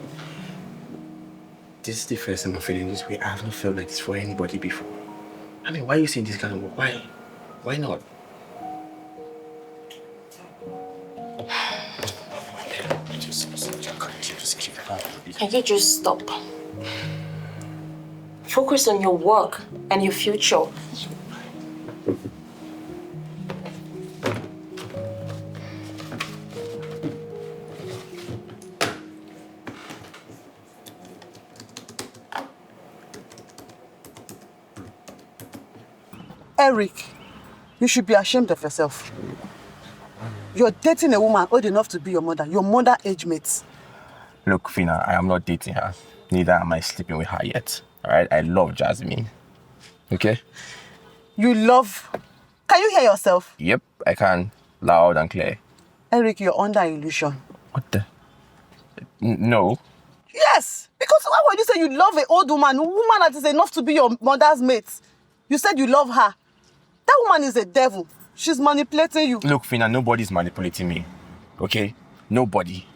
this is the first time I'm feeling this way. I have not felt like this for anybody before. I mean, why are you saying this kind of work? Why? Why not? Can you just stop? Focus on your work and your future. Eric, you should be ashamed of yourself. You're dating a woman old enough to be your mother age mates. Look, Fina, I am not dating her. Neither am I sleeping with her yet. Alright? I love Jasmine. Okay? You love... Can you hear yourself? Yep, I can. Loud and clear. Eric, you're under illusion. What the? No. Yes! Because why would you say you love an old woman that is enough to be your mother's mate? You said you love her. That woman is a devil. She's manipulating you. Look, Fina, nobody's manipulating me. Okay? Nobody.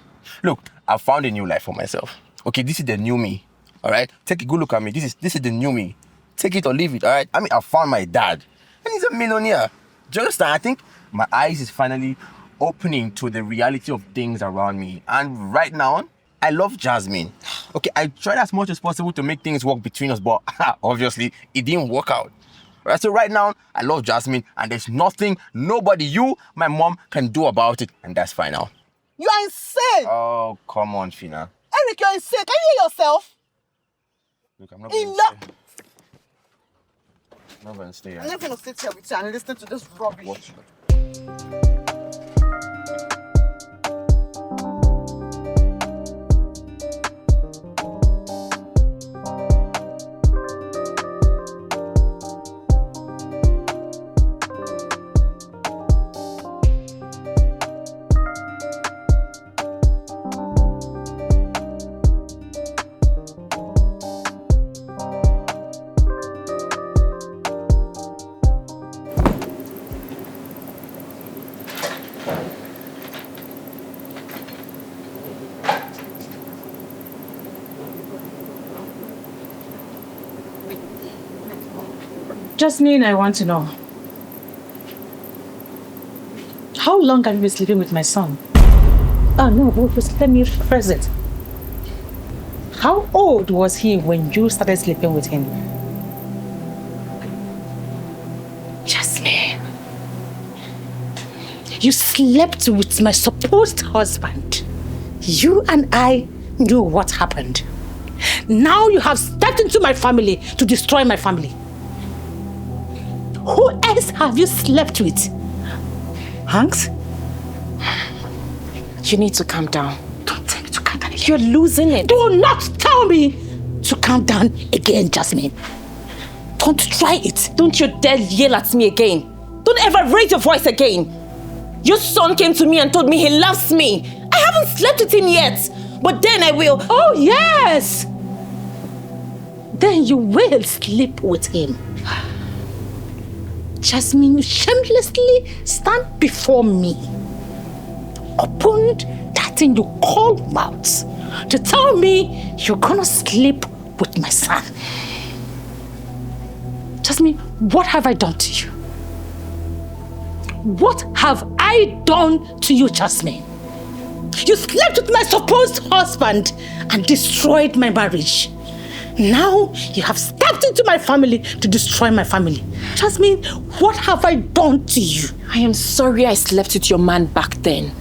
Look, I found a new life for myself. Okay, this is the new me. Alright? Take a good look at me. This is the new me. Take it or leave it, alright? I mean, I found my dad. And he's a millionaire. Do you understand? I think my eyes is finally opening to the reality of things around me. And right now, I love Jasmine. Okay, I tried as much as possible to make things work between us, but obviously, it didn't work out. Right, so right now, I love Jasmine, and there's nothing, nobody, you, my mom, can do about it, and that's fine now. You are insane! Oh, come on, Fina. Eric, you're insane. Can you hear yourself? Look, I'm not going to stay. I'm not going to stay here. I'm not going to sit here with you and listen to this rubbish. What? Jasmine, I want to know. How long have you been sleeping with my son? Oh no, just let me press it. How old was he when you started sleeping with him? Jasmine. You slept with my supposed husband. You and I knew what happened. Now you have stepped into my family to destroy my family. Who else have you slept with? Hanks? You need to calm down. Don't tell me to calm down. You're losing it. Do not tell me to calm down again, Jasmine. Don't try it. Don't you dare yell at me again. Don't ever raise your voice again. Your son came to me and told me he loves me. I haven't slept with him yet, but then I will. Oh, yes. Then you will sleep with him. Jasmine, you shamelessly stand before me. Opened that thing you call mouth to tell me you're gonna sleep with my son. Jasmine, what have I done to you? What have I done to you, Jasmine? You slept with my supposed husband and destroyed my marriage. Now you have stepped into my family to destroy my family. Jasmine, what have I done to you? I am sorry I slept with your man back then.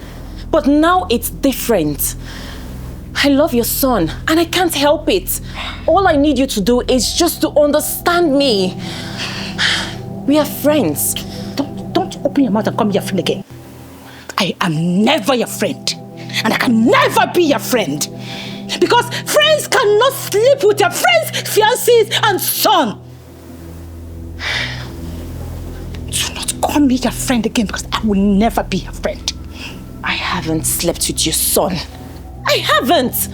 But now it's different. I love your son and I can't help it. All I need you to do is just to understand me. We are friends. Don't open your mouth and call me your friend again. I am never your friend. And I can never be your friend. Because friends cannot sleep with their friends, fiancés, and son. Do not call me your friend again because I will never be your friend. I haven't slept with your son. I haven't.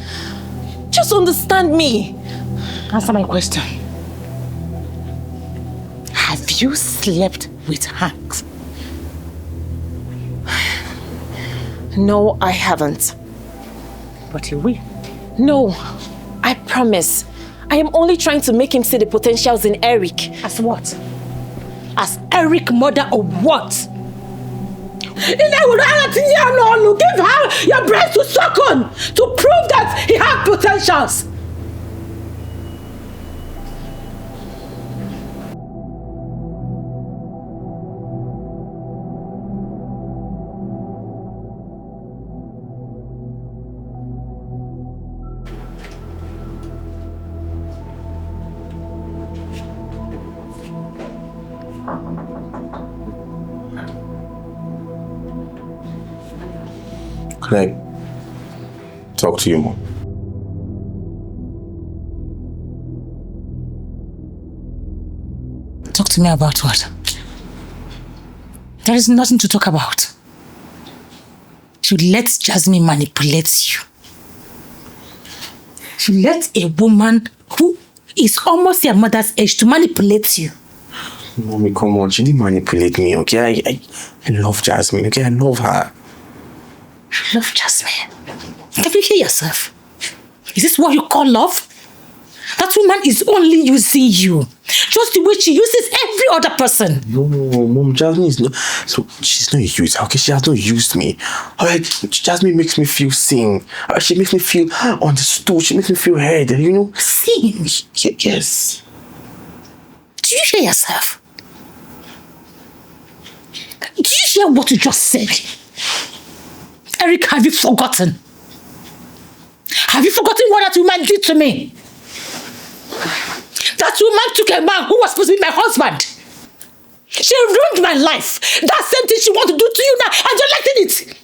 Just understand me. Answer my question. Have you slept with Hanks? No, I haven't. But you will. No, I promise. I am only trying to make him see the potentials in Eric. As what? As Eric mother or what? Give her your breast to suck on to prove that he has potentials. Can I talk to you more? Talk to me about what? There is nothing to talk about. You let Jasmine manipulate you. You let a woman who is almost your mother's age to manipulate you. Mommy, come on. She didn't manipulate me, okay? I love Jasmine, okay? I love her. You love Jasmine? Can you hear yourself? Is this what you call love? That woman is only using you. Just the way she uses every other person. No, Mom, Jasmine is not... So, she's not a user, okay? She has not used me. Alright, Jasmine makes me feel seen. She makes me feel understood. She makes me feel heard, you know? Seen? Yes. Do you hear yourself? Do you hear what you just said? Eric, have you forgotten? Have you forgotten what that woman did to me? That woman took a man who was supposed to be my husband. She ruined my life. That same thing she wants to do to you now, and you're letting it.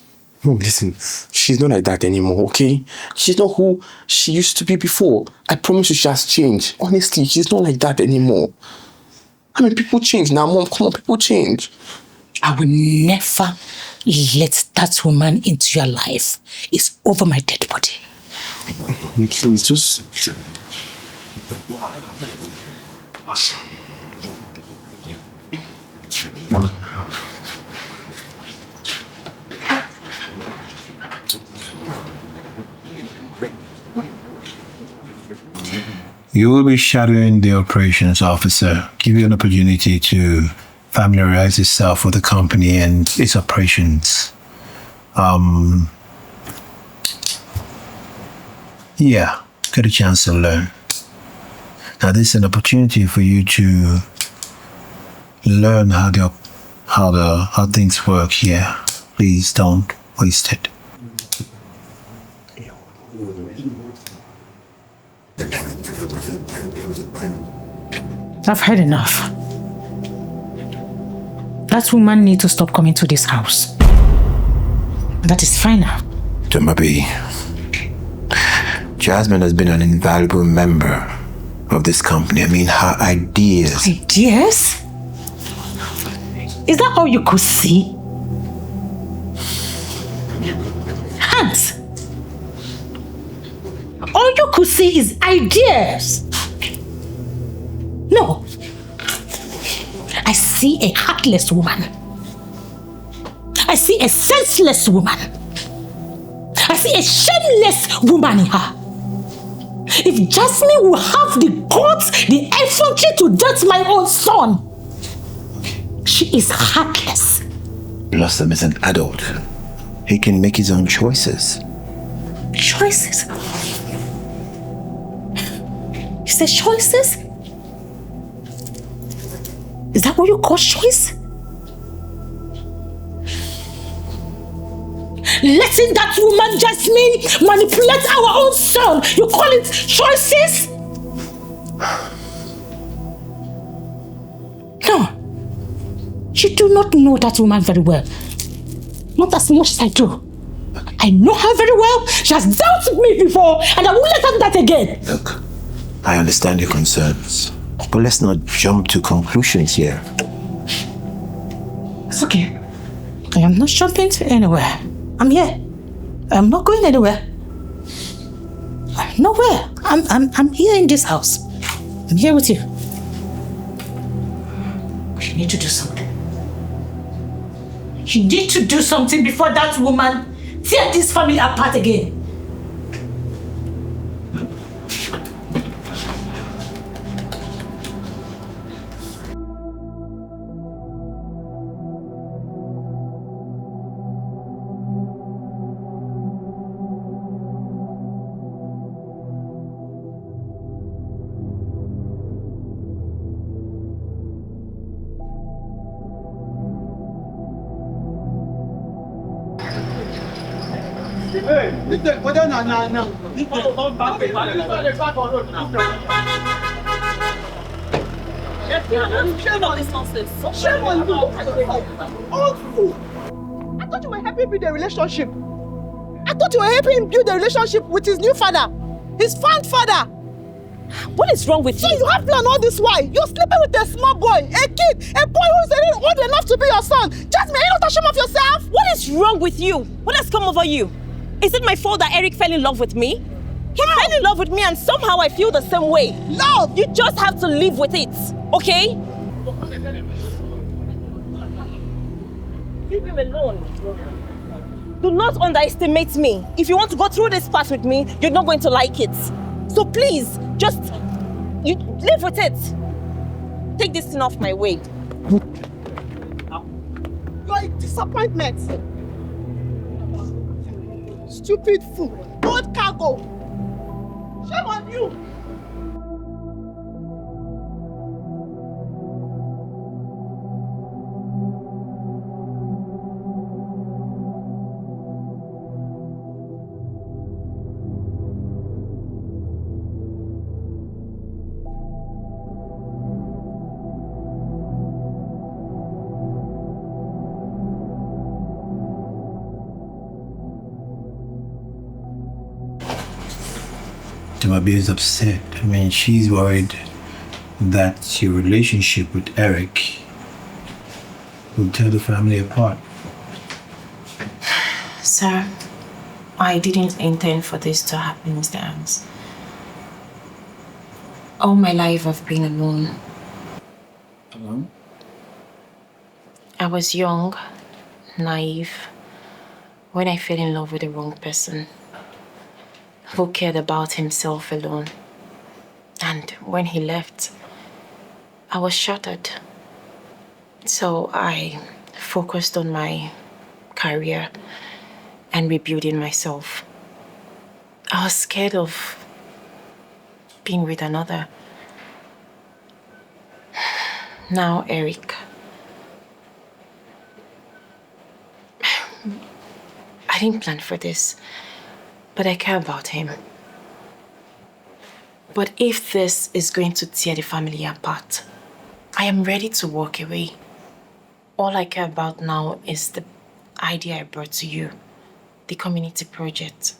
Mom, listen. She's not like that anymore, okay? She's not who she used to be before. I promise you she has changed. Honestly, she's not like that anymore. I mean, people change now, Mom. Come on, people change. I will never let that woman into your life. It's over my dead body. Please, just... You will be shadowing the operations officer, give you an opportunity to familiarize yourself with the company and its operations. Yeah, get a chance to learn. Now, this is an opportunity for you to learn how things work here. Please don't waste it. I've had enough. That woman needs to stop coming to this house. That is final. Debby, Jasmine has been an invaluable member of this company. I mean, her ideas. Ideas? Is that all you could see? Hans, all you could see is ideas. No. I see a heartless woman. I see a senseless woman. I see a shameless woman in her. If Jasmine will have the guts, the effrontery to date my own son, she is heartless. Blossom is an adult. He can make his own choices. Choices? You said choices? Is that what you call choice? Letting that woman Jasmine manipulate our own son, you call it choices? No. You do not know that woman very well. Not as much as I do. I know her very well. She has dealt with me before, and I won't let her do that again. Look, I understand your concerns, but let's not jump to conclusions here. It's okay. I am not jumping to anywhere. I'm here. I'm not going anywhere. Nowhere. I'm here in this house. I'm here with you. But you need to do something. You need to do something before that woman tear this family apart again. Shame on this nonsense. Shame on you. Old fool. I thought you were helping build a relationship. I thought you were helping him build a relationship with his new father. His found father. What is wrong with you? So you have planned all this while? You're sleeping with a small boy, a kid, a boy who's old enough to be your son. Jasmine, are you not ashamed of yourself? What is wrong with you? What has come over you? Is it my fault that Eric fell in love with me? He fell in love with me and somehow I feel the same way. Love! You just have to live with it, okay? Leave him alone. Do not underestimate me. If you want to go through this path with me, you're not going to like it. So please, just you live with it. Take this thing off my way. You're a disappointment. Stupid fool. Old cargo. Shame on you. Debby is upset. I mean, she's worried that your relationship with Eric will tear the family apart. Sir, I didn't intend for this to happen, Mr. Hans. All my life I've been alone. Alone? I was young, naive, when I fell in love with the wrong person who cared about himself alone. And when he left, I was shattered. So I focused on my career and rebuilding myself. I was scared of being with another. Now, Eric, I didn't plan for this, but I care about him. But if this is going to tear the family apart, I am ready to walk away. All I care about now is the idea I brought to you, the community project.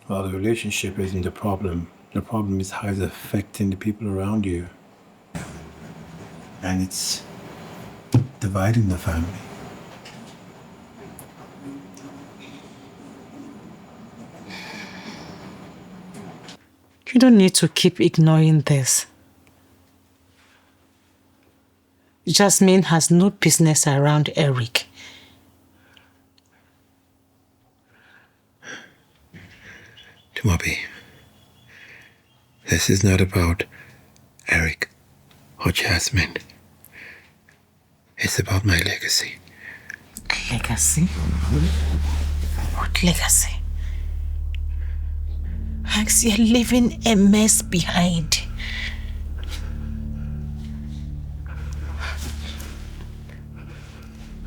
Well, the relationship isn't the problem. The problem is how it's affecting the people around you. And it's dividing the family. You don't need to keep ignoring this. Jasmine has no business around Eric. Tumabi, this is not about Eric or Jasmine. It's about my legacy. Legacy? What legacy? Hanks, you're leaving a mess behind.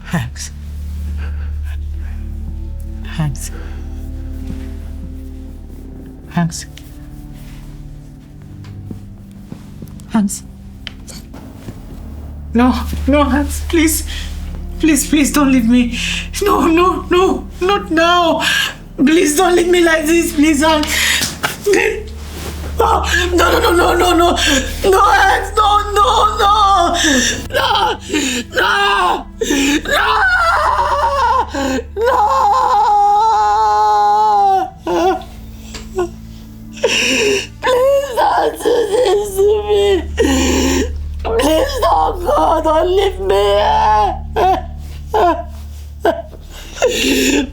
Hanks. Hanks. Hanks. Hanks. No, Hanks, please. Please don't leave me. No, not now. Please don't leave me like this, please, Hanks. No, Hanks, no. Please don't do this to me. Please don't go, don't leave me.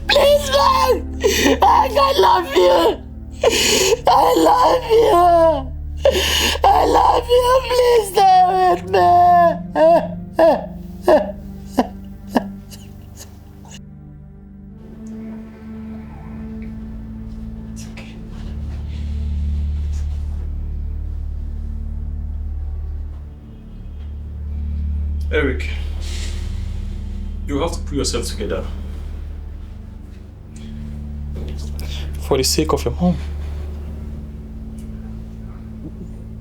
Please, man. I love you. I love you. Please stay with me. Eric, you have to put yourself together. For the sake of your mom.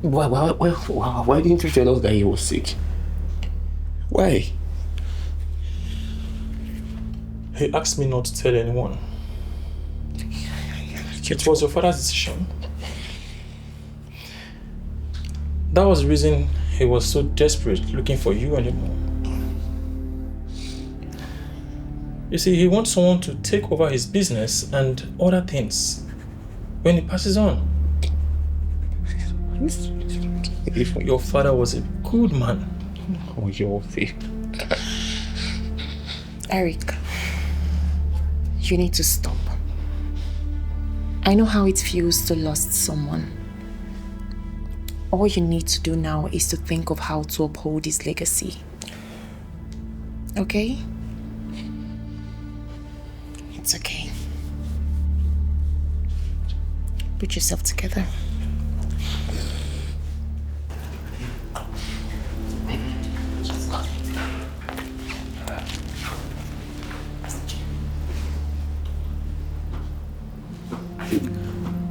Why didn't you tell us that he was sick? Why? He asked me not to tell anyone. It was your father's decision. That was the reason he was so desperate looking for you and your mom. You see, he wants someone to take over his business and other things when he passes on. Your father was a good man. Oh, you're thief. Eric, you need to stop. I know how it feels to lose someone. All you need to do now is to think of how to uphold his legacy. Okay? It's okay. Put yourself together.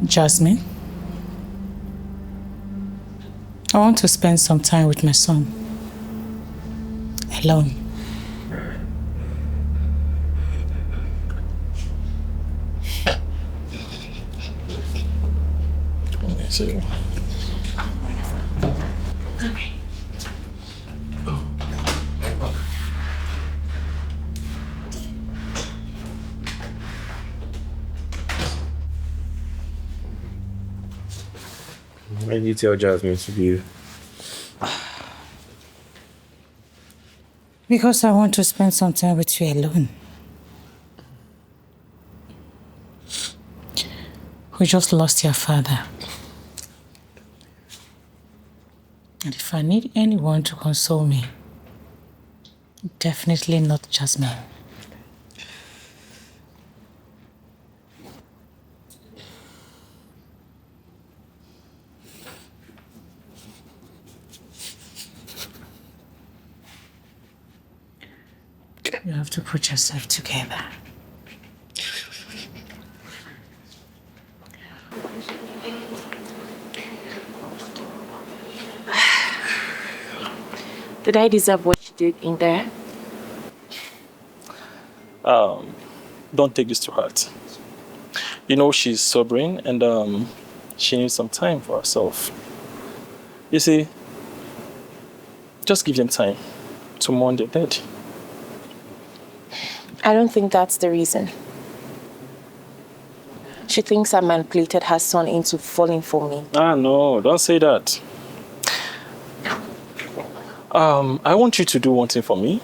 Jasmine, I want to spend some time with my son. Alone. Okay. Why did you tell Jasmine to leave? Because I want to spend some time with you alone. We just lost your father. And if I need anyone to console me, definitely not Jasmine. You have to put yourself together. Did I deserve what you did in there? Don't take this to heart. You know she's sobering and she needs some time for herself. You see, just give them time to mourn their dead. I don't think that's the reason. She thinks I manipulated her son into falling for me. No, don't say that. I want you to do one thing for me.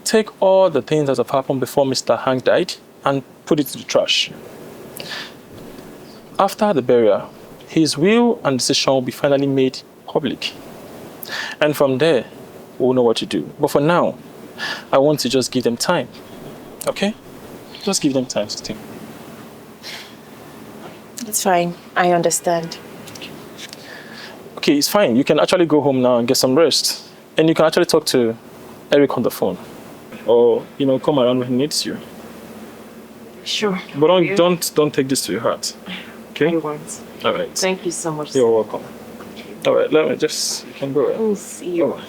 Take all the things that have happened before Mr. Hank died and put it to the trash. After the burial, his will and decision will be finally made public. And from there, we'll know what to do. But for now, I want to just give them time. Okay? Just give them time to think. It's fine. I understand. Okay, it's fine. You can actually go home now and get some rest. And you can actually talk to Eric on the phone. Or, come around when he needs you. Sure. But don't take this to your heart. Okay? I won't. All right. Thank you so much. You're welcome. All right, you can go. We'll see you.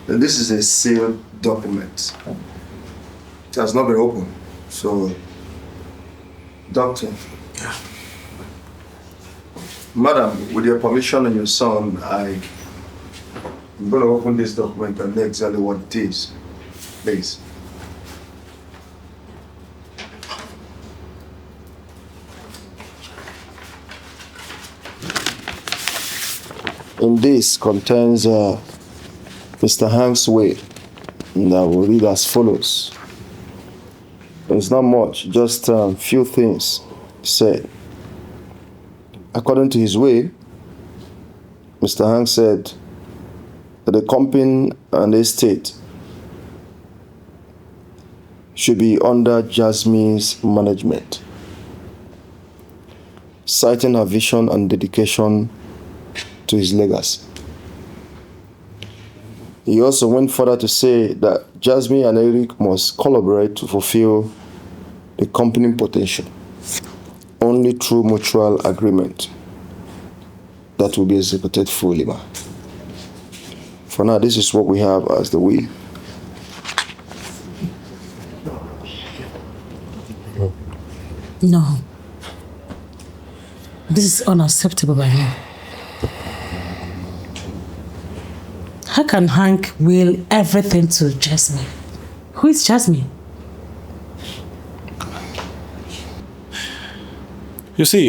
This is a sealed document. It has not been opened. So, Doctor. Madam, with your permission and your son, I'm going to open this document and know exactly what it is. Please. In this contains Mr. Hank's will that will read as follows. It's not much, just a few things said. According to his will, Mr. Hank said that the company and the estate should be under Jasmine's management, citing her vision and dedication to his legacy. He also went further to say that Jasmine and Eric must collaborate to fulfill the company potential, only through mutual agreement that will be executed fully. For now, this is what we have as the will. No. This is unacceptable by me. How can Hank will everything to Jasmine? Who is Jasmine? You see,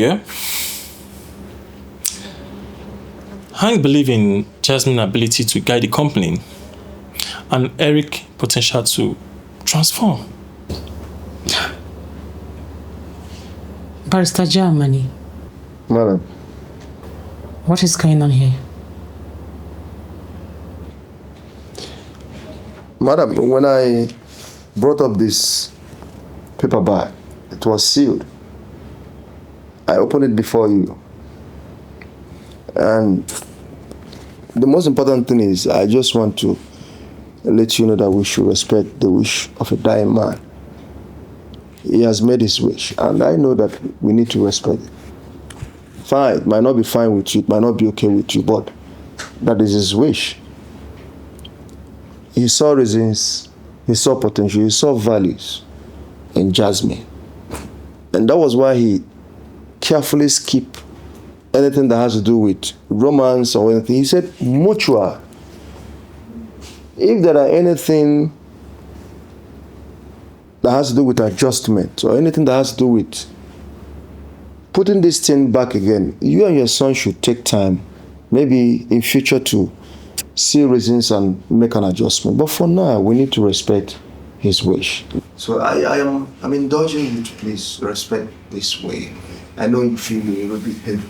Hank believes in Jasmine's ability to guide the company and Eric's potential to transform. Barrister Germany. Madam. What is going on here? Madam, when I brought up this paper bag, it was sealed. I opened it before you. And the most important thing is, I just want to let you know that we should respect the wish of a dying man. He has made his wish, and I know that we need to respect it. Fine, it might not be fine with you, it might not be okay with you, but that is his wish. He saw reasons, he saw potential, he saw values in Jasmine. And that was why he carefully skipped anything that has to do with romance or anything. He said mutual. If there are anything that has to do with adjustment or anything that has to do with putting this thing back again, you and your son should take time, maybe in future to see reasons and make an adjustment. But for now, we need to respect his wish. So I'm indulging you to please respect this way. I know you feel a little bit heavy.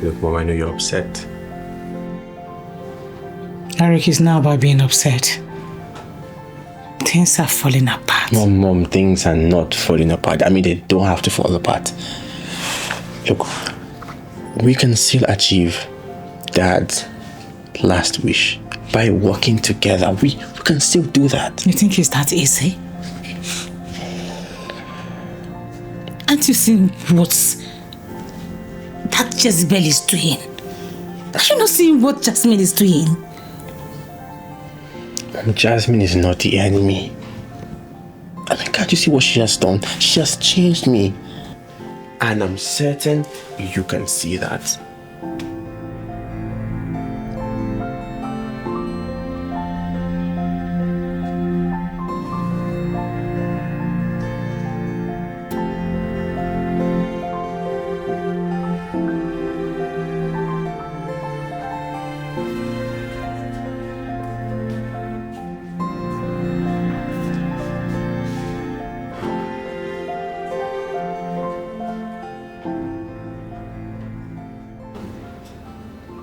Look, Mom, I know you're upset. Eric is now about being upset. Things are falling apart. Mom, things are not falling apart. I mean, they don't have to fall apart. Look, we can still achieve Dad's last wish by working together. We can still do that. You think it's that easy? Aren't you seeing what that Jezebel is doing? Are you not seeing what Jasmine is doing? Jasmine is not the enemy. I mean, can't you see what she has done? She has changed me. And I'm certain you can see that.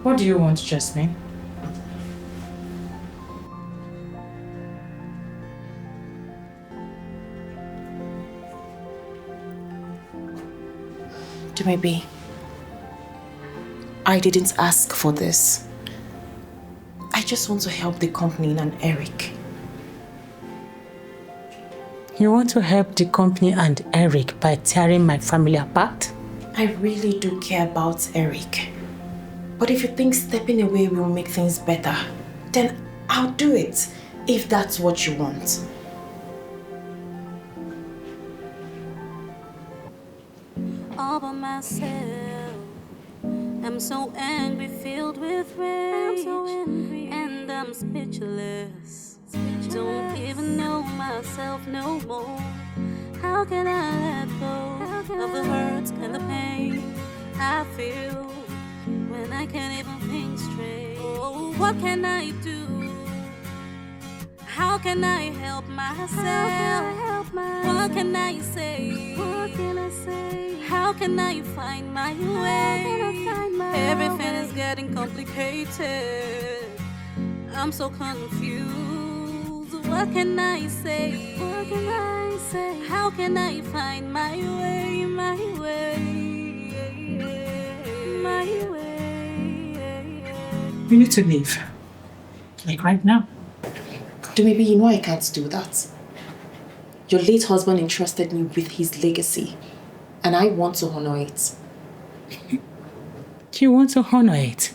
What do you want, Jasmine? Maybe I didn't ask for this. I just want to help the company and Eric. You want to help the company and Eric by tearing my family apart? I really do care about Eric. But if you think stepping away will make things better, then I'll do it, if that's what you want. All by myself, I'm so angry, filled with rage, and I'm speechless. Don't even know myself no more. How can I let go of the hurts and the pain I feel when I can't even think straight? Oh, what can I do? How can I help myself? What can I say? How can I find my way? Everything is getting complicated. I'm so confused. What can I say? How can I find my way? My way. You need to leave. Like right now. Maybe you know I can't do that. Your late husband entrusted me with his legacy, and I want to honor it. You want to honor it?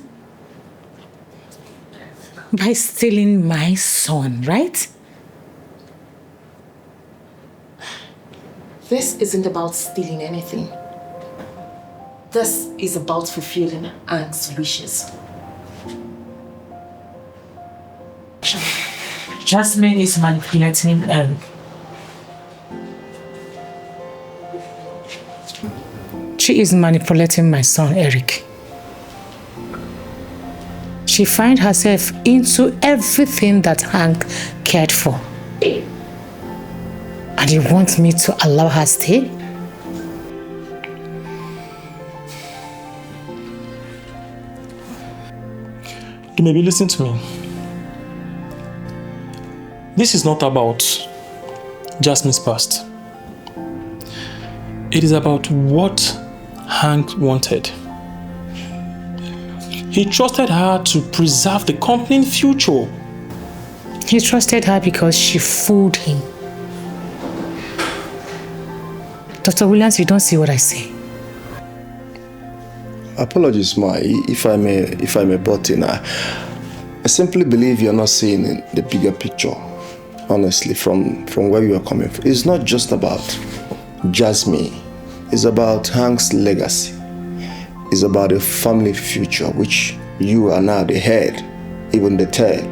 By stealing my son, right? This isn't about stealing anything. This is about fulfilling Aunt's wishes. Jasmine is manipulating Eric. She is manipulating my son, Eric. She finds herself into everything that Hank cared for. And you want me to allow her stay? Maybe listen to me. This is not about Jasmine's past. It is about what Hank wanted. He trusted her to preserve the company future. He trusted her because she fooled him. Dr. Williams, you don't see what I say. Apologies, Ma, if I may butt in. I simply believe you're not seeing the bigger picture. Honestly, from where you are coming from. It's not just about Jasmine. It's about Hank's legacy. It's about a family future, which you are now the head, even the tail.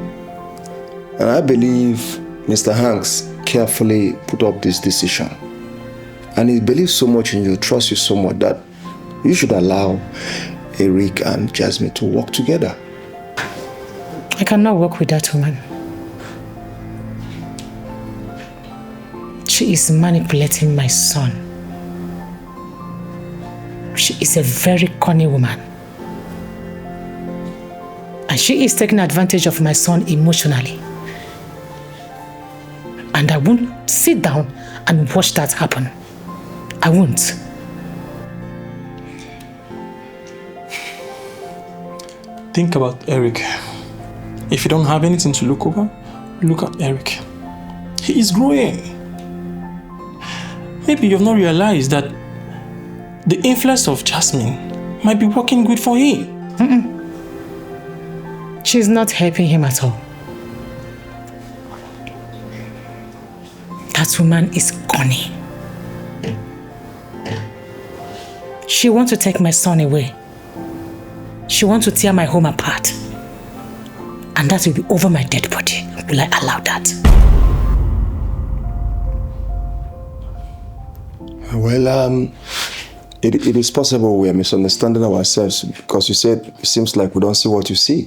And I believe Mr. Hanks carefully put up this decision. And he believes so much in you, trusts you so much that you should allow Eric and Jasmine to work together. I cannot work with that woman. She is manipulating my son. She is a very cunning woman. And she is taking advantage of my son emotionally. And I won't sit down and watch that happen. I won't. Think about Eric. If you don't have anything to look over, look at Eric. He is growing. Maybe you've not realized that the influence of Jasmine might be working good for him. She's not helping him at all. That woman is cunning. She wants to take my son away. She wants to tear my home apart. And that will be over my dead body. Will I allow that? Well, it is possible we are misunderstanding ourselves because you said it seems like we don't see what you see.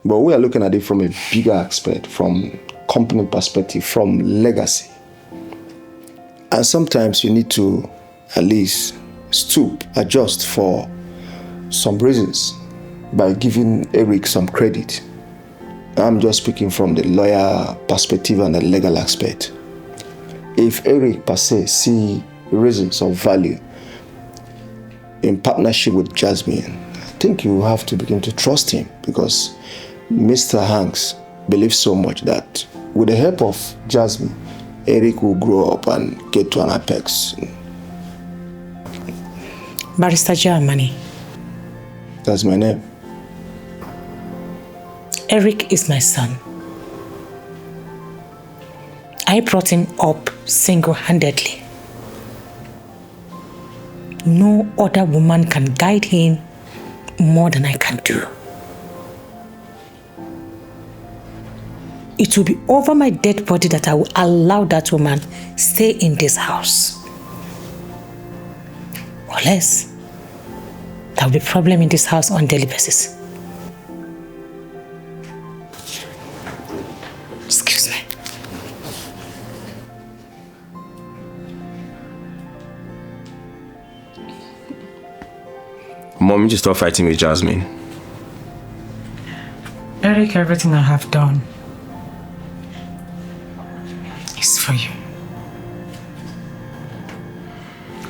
But we are looking at it from a bigger aspect, from company perspective, from legacy. And sometimes you need to at least stoop, adjust for some reasons by giving Eric some credit. I'm just speaking from the lawyer perspective and the legal aspect. If Eric per se see reasons of value in partnership with Jasmine, I think you have to begin to trust him because Mr. Hanks believes so much that with the help of Jasmine, Eric will grow up and get to an apex. Barrister Germany. That's my name. Eric is my son. I brought him up single-handedly. No other woman can guide him more than I can do. It will be over my dead body that I will allow that woman stay in this house. Or less, there will be a problem in this house on a daily basis. Excuse me. Mom, you just stop fighting with Jasmine. Eric, everything I have done is for you.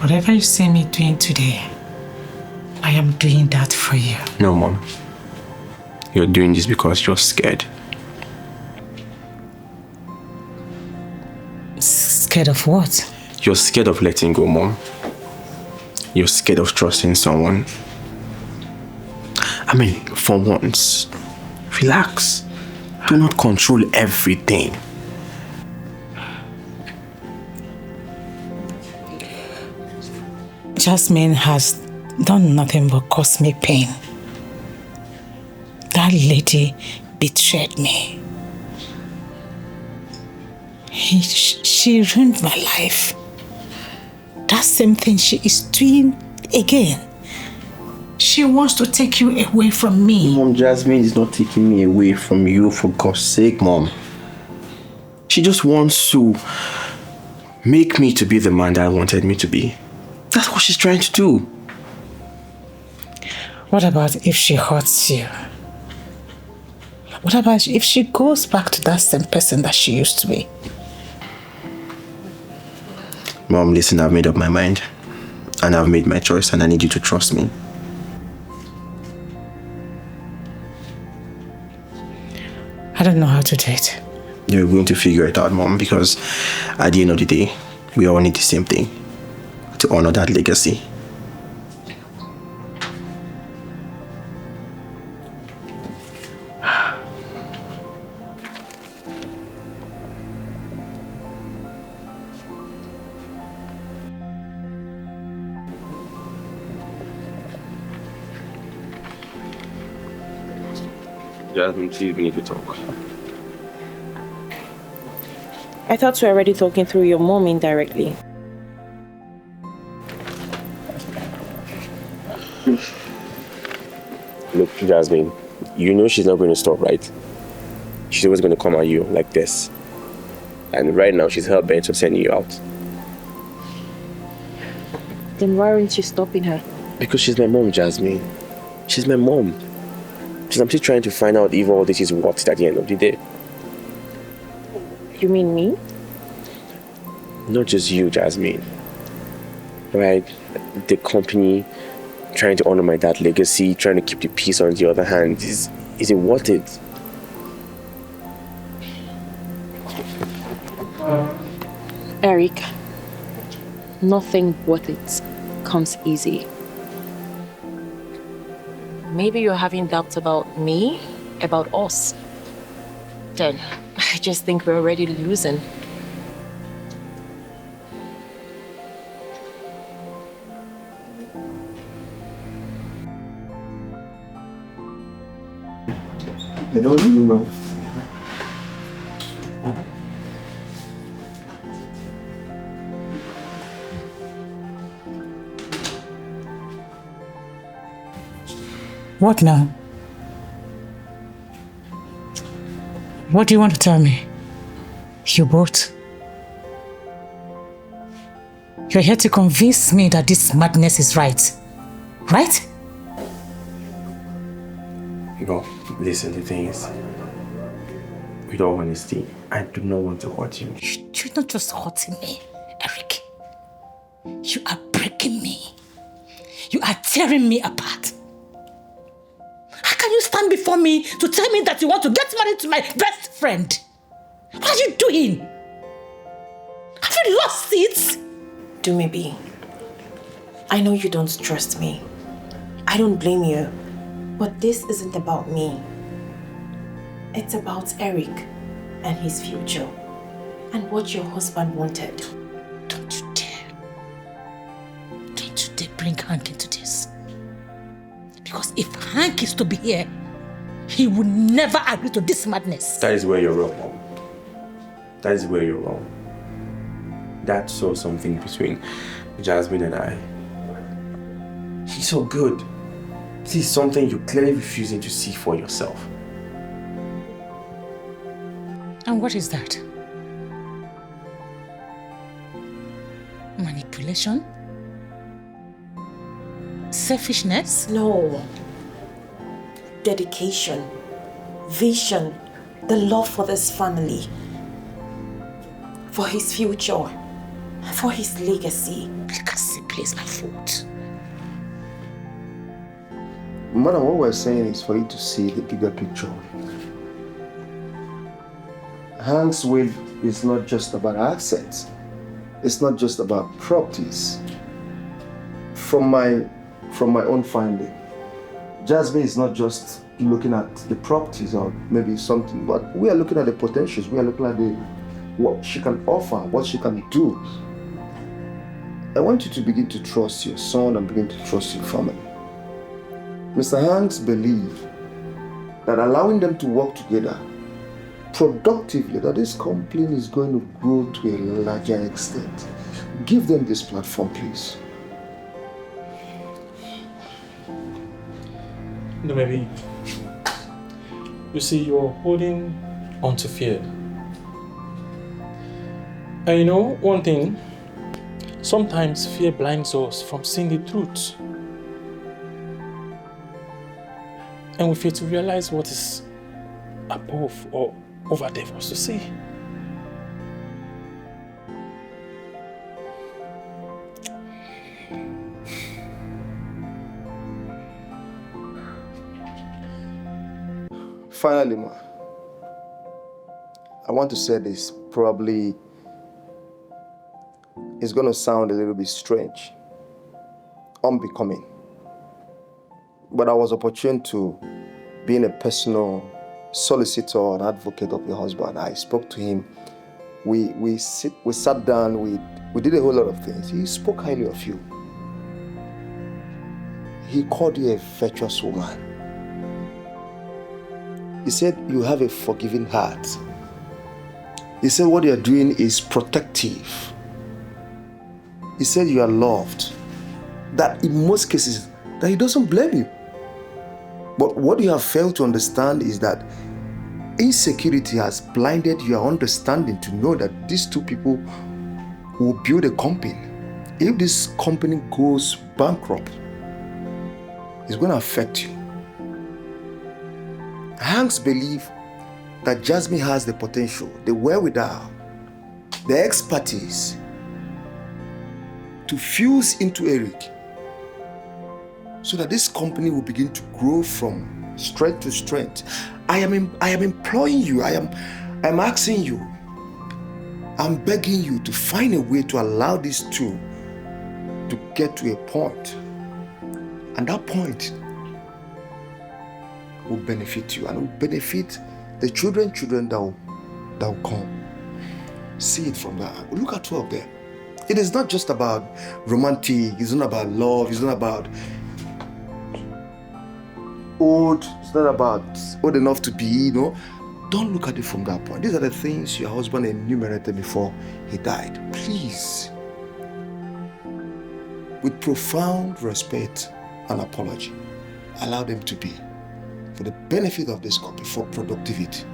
Whatever you see me doing today, I am doing that for you. No, Mom. You're doing this because you're scared. Scared of what? You're scared of letting go, Mom. You're scared of trusting someone. I mean, for once, relax. Do not control everything. Jasmine has done nothing but cause me pain. That lady betrayed me. She ruined my life. That same thing she is doing again. She wants to take you away from me. Mom, Jasmine is not taking me away from you, for God's sake, Mom. She just wants to make me to be the man that I wanted me to be. That's what she's trying to do. What about if she hurts you? What about if she goes back to that same person that she used to be? Mom, listen, I've made up my mind. And I've made my choice and I need you to trust me. I don't know how to do it. You're going to figure it out, Mom, because at the end of the day, we all need the same thing. To honor that legacy. Jasmine, please, we need to talk. I thought we were already talking through your mom indirectly. Look, Jasmine, you know she's not going to stop, right? She's always going to come at you like this. And right now, she's hell-bent on sending you out. Then why aren't you stopping her? Because she's my mom, Jasmine. She's my mom. Because I'm still trying to find out if all this is worth it at the end of the day. You mean me? Not just you, Jasmine. Right? The company, trying to honor my dad's legacy, trying to keep the peace on the other hand. Is it worth it? Eric, nothing worth it comes easy. Maybe you're having doubts about me, about us. Then I just think we're already losing. I don't even know. What now? What do you want to tell me? You both? You're here to convince me that this madness is right. Right? Well, listen, the thing is, with all honesty, I do not want to hurt you. You're not just hurting me, Eric. You are breaking me. You are tearing me apart. How can you stand before me to tell me that you want to get married to my best friend? What are you doing? Have you lost it? Do me be. I know you don't trust me. I don't blame you. But this isn't about me. It's about Eric and his future and what your husband wanted. Don't you dare. Don't you dare bring Hank into this. Because if Hank is to be here, he would never agree to this madness. That is where you're wrong, Mom. That is where you're wrong. Dad saw something between Jasmine and I. He's so good. This is something you're clearly refusing to see for yourself. And what is that? Manipulation? Selfishness? No. Dedication, vision, the love for this family, for his future, for his legacy. Legacy plays my foot. Madam, what we're saying is for you to see the bigger picture. Hank's will is not just about assets. It's not just about properties. From my own finding, Jasmine is not just looking at the properties or maybe something, but we are looking at the potentials. We are looking at what she can offer, what she can do. I want you to begin to trust your son and begin to trust your family. Mr. Hanks believes that allowing them to work together productively, that this company is going to grow to a larger extent. Give them this platform, please. No, maybe. You see, you're holding on to fear. And you know, one thing, sometimes fear blinds us from seeing the truth. And we fail to realize what is above or over there for us to see. Finally, ma, I want to say this. Probably it's going to sound a little bit strange, unbecoming. But I was opportune to being a personal solicitor and advocate of your husband. I spoke to him. We sat down. We did a whole lot of things. He spoke highly of you. He called you a virtuous woman. He said you have a forgiving heart. He said what you're doing is protective. He said you are loved. That in most cases, that he doesn't blame you. But what you have failed to understand is that insecurity has blinded your understanding to know that these two people will build a company. If this company goes bankrupt, it's going to affect you. Hanks believes that Jasmine has the potential, the wherewithal, the expertise to fuse into Eric so that this company will begin to grow from strength to strength. I am imploring you, I am asking you, I'm begging you to find a way to allow these two to get to a point. And that point will benefit you and will benefit the children that will come. See it from that. Look at two of them. It is not just about romantic, it's not about love, it's not about old, it's not about old enough to be, Don't look at it from that point. These are the things your husband enumerated before he died. Please, with profound respect and apology, allow them to be for the benefit of this couple, for productivity.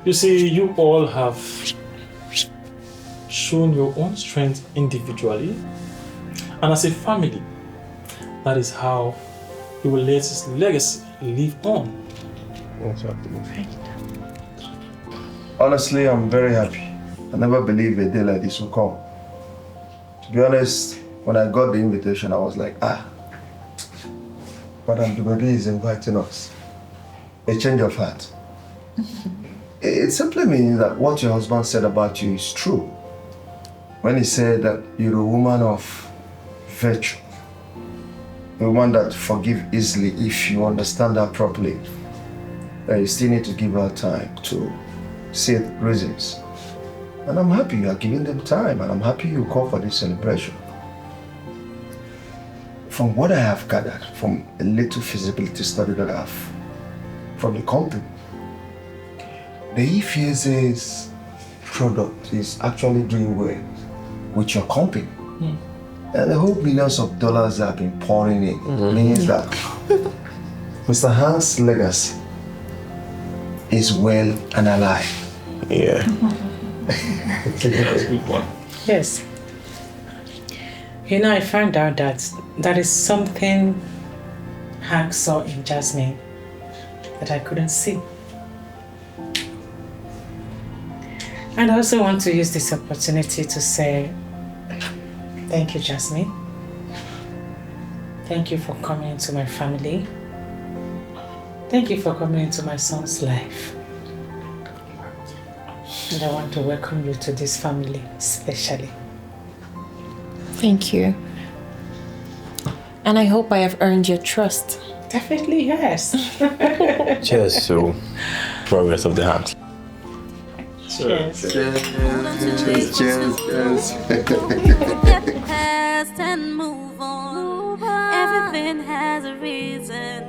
You see, you all have shown your own strength individually and as a family. That is how you will let his legacy live on. Honestly, I'm very happy. I never believed a day like this would come. To be honest, when I got the invitation, I was like, Madam Debby is inviting us. A change of heart. It simply means that what your husband said about you is true. When he said that you're a woman of virtue, a woman that forgives easily if you understand her properly, that you still need to give her time to see the reasons. And I'm happy you are giving them time, and I'm happy you call for this celebration. From what I have gathered, from a little feasibility study that I have from the company, the EFSA's product is actually doing well with your company. And the whole millions of dollars that have been pouring in means that Mr. Hank's legacy is well and alive. Yeah. That's a good one. Yes. I found out that there is something Hank saw in Jasmine that I couldn't see. And I also want to use this opportunity to say thank you, Jasmine. Thank you for coming into my family. Thank you for coming into my son's life. And I want to welcome you to this family, especially. Thank you. And I hope I have earned your trust. Definitely, yes. Cheers to progress of the Hanks. Cheers. Cheers. Cheers. Forget the past and move on. Everything has a reason.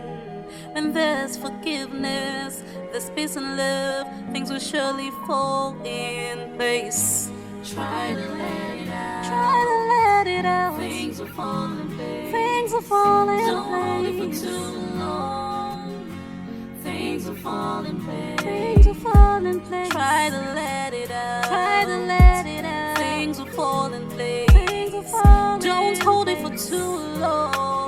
When there's forgiveness, there's peace and love, things will surely fall in place. Try to let it out. Try to let it out. Things will fall in place. Things will fall in place. Don't hold it for too long. Things will fall in place. Things will fall in place. Try to let it out. Try to let it out. Things will fall in place. Things will fall in place. Don't hold it for too long.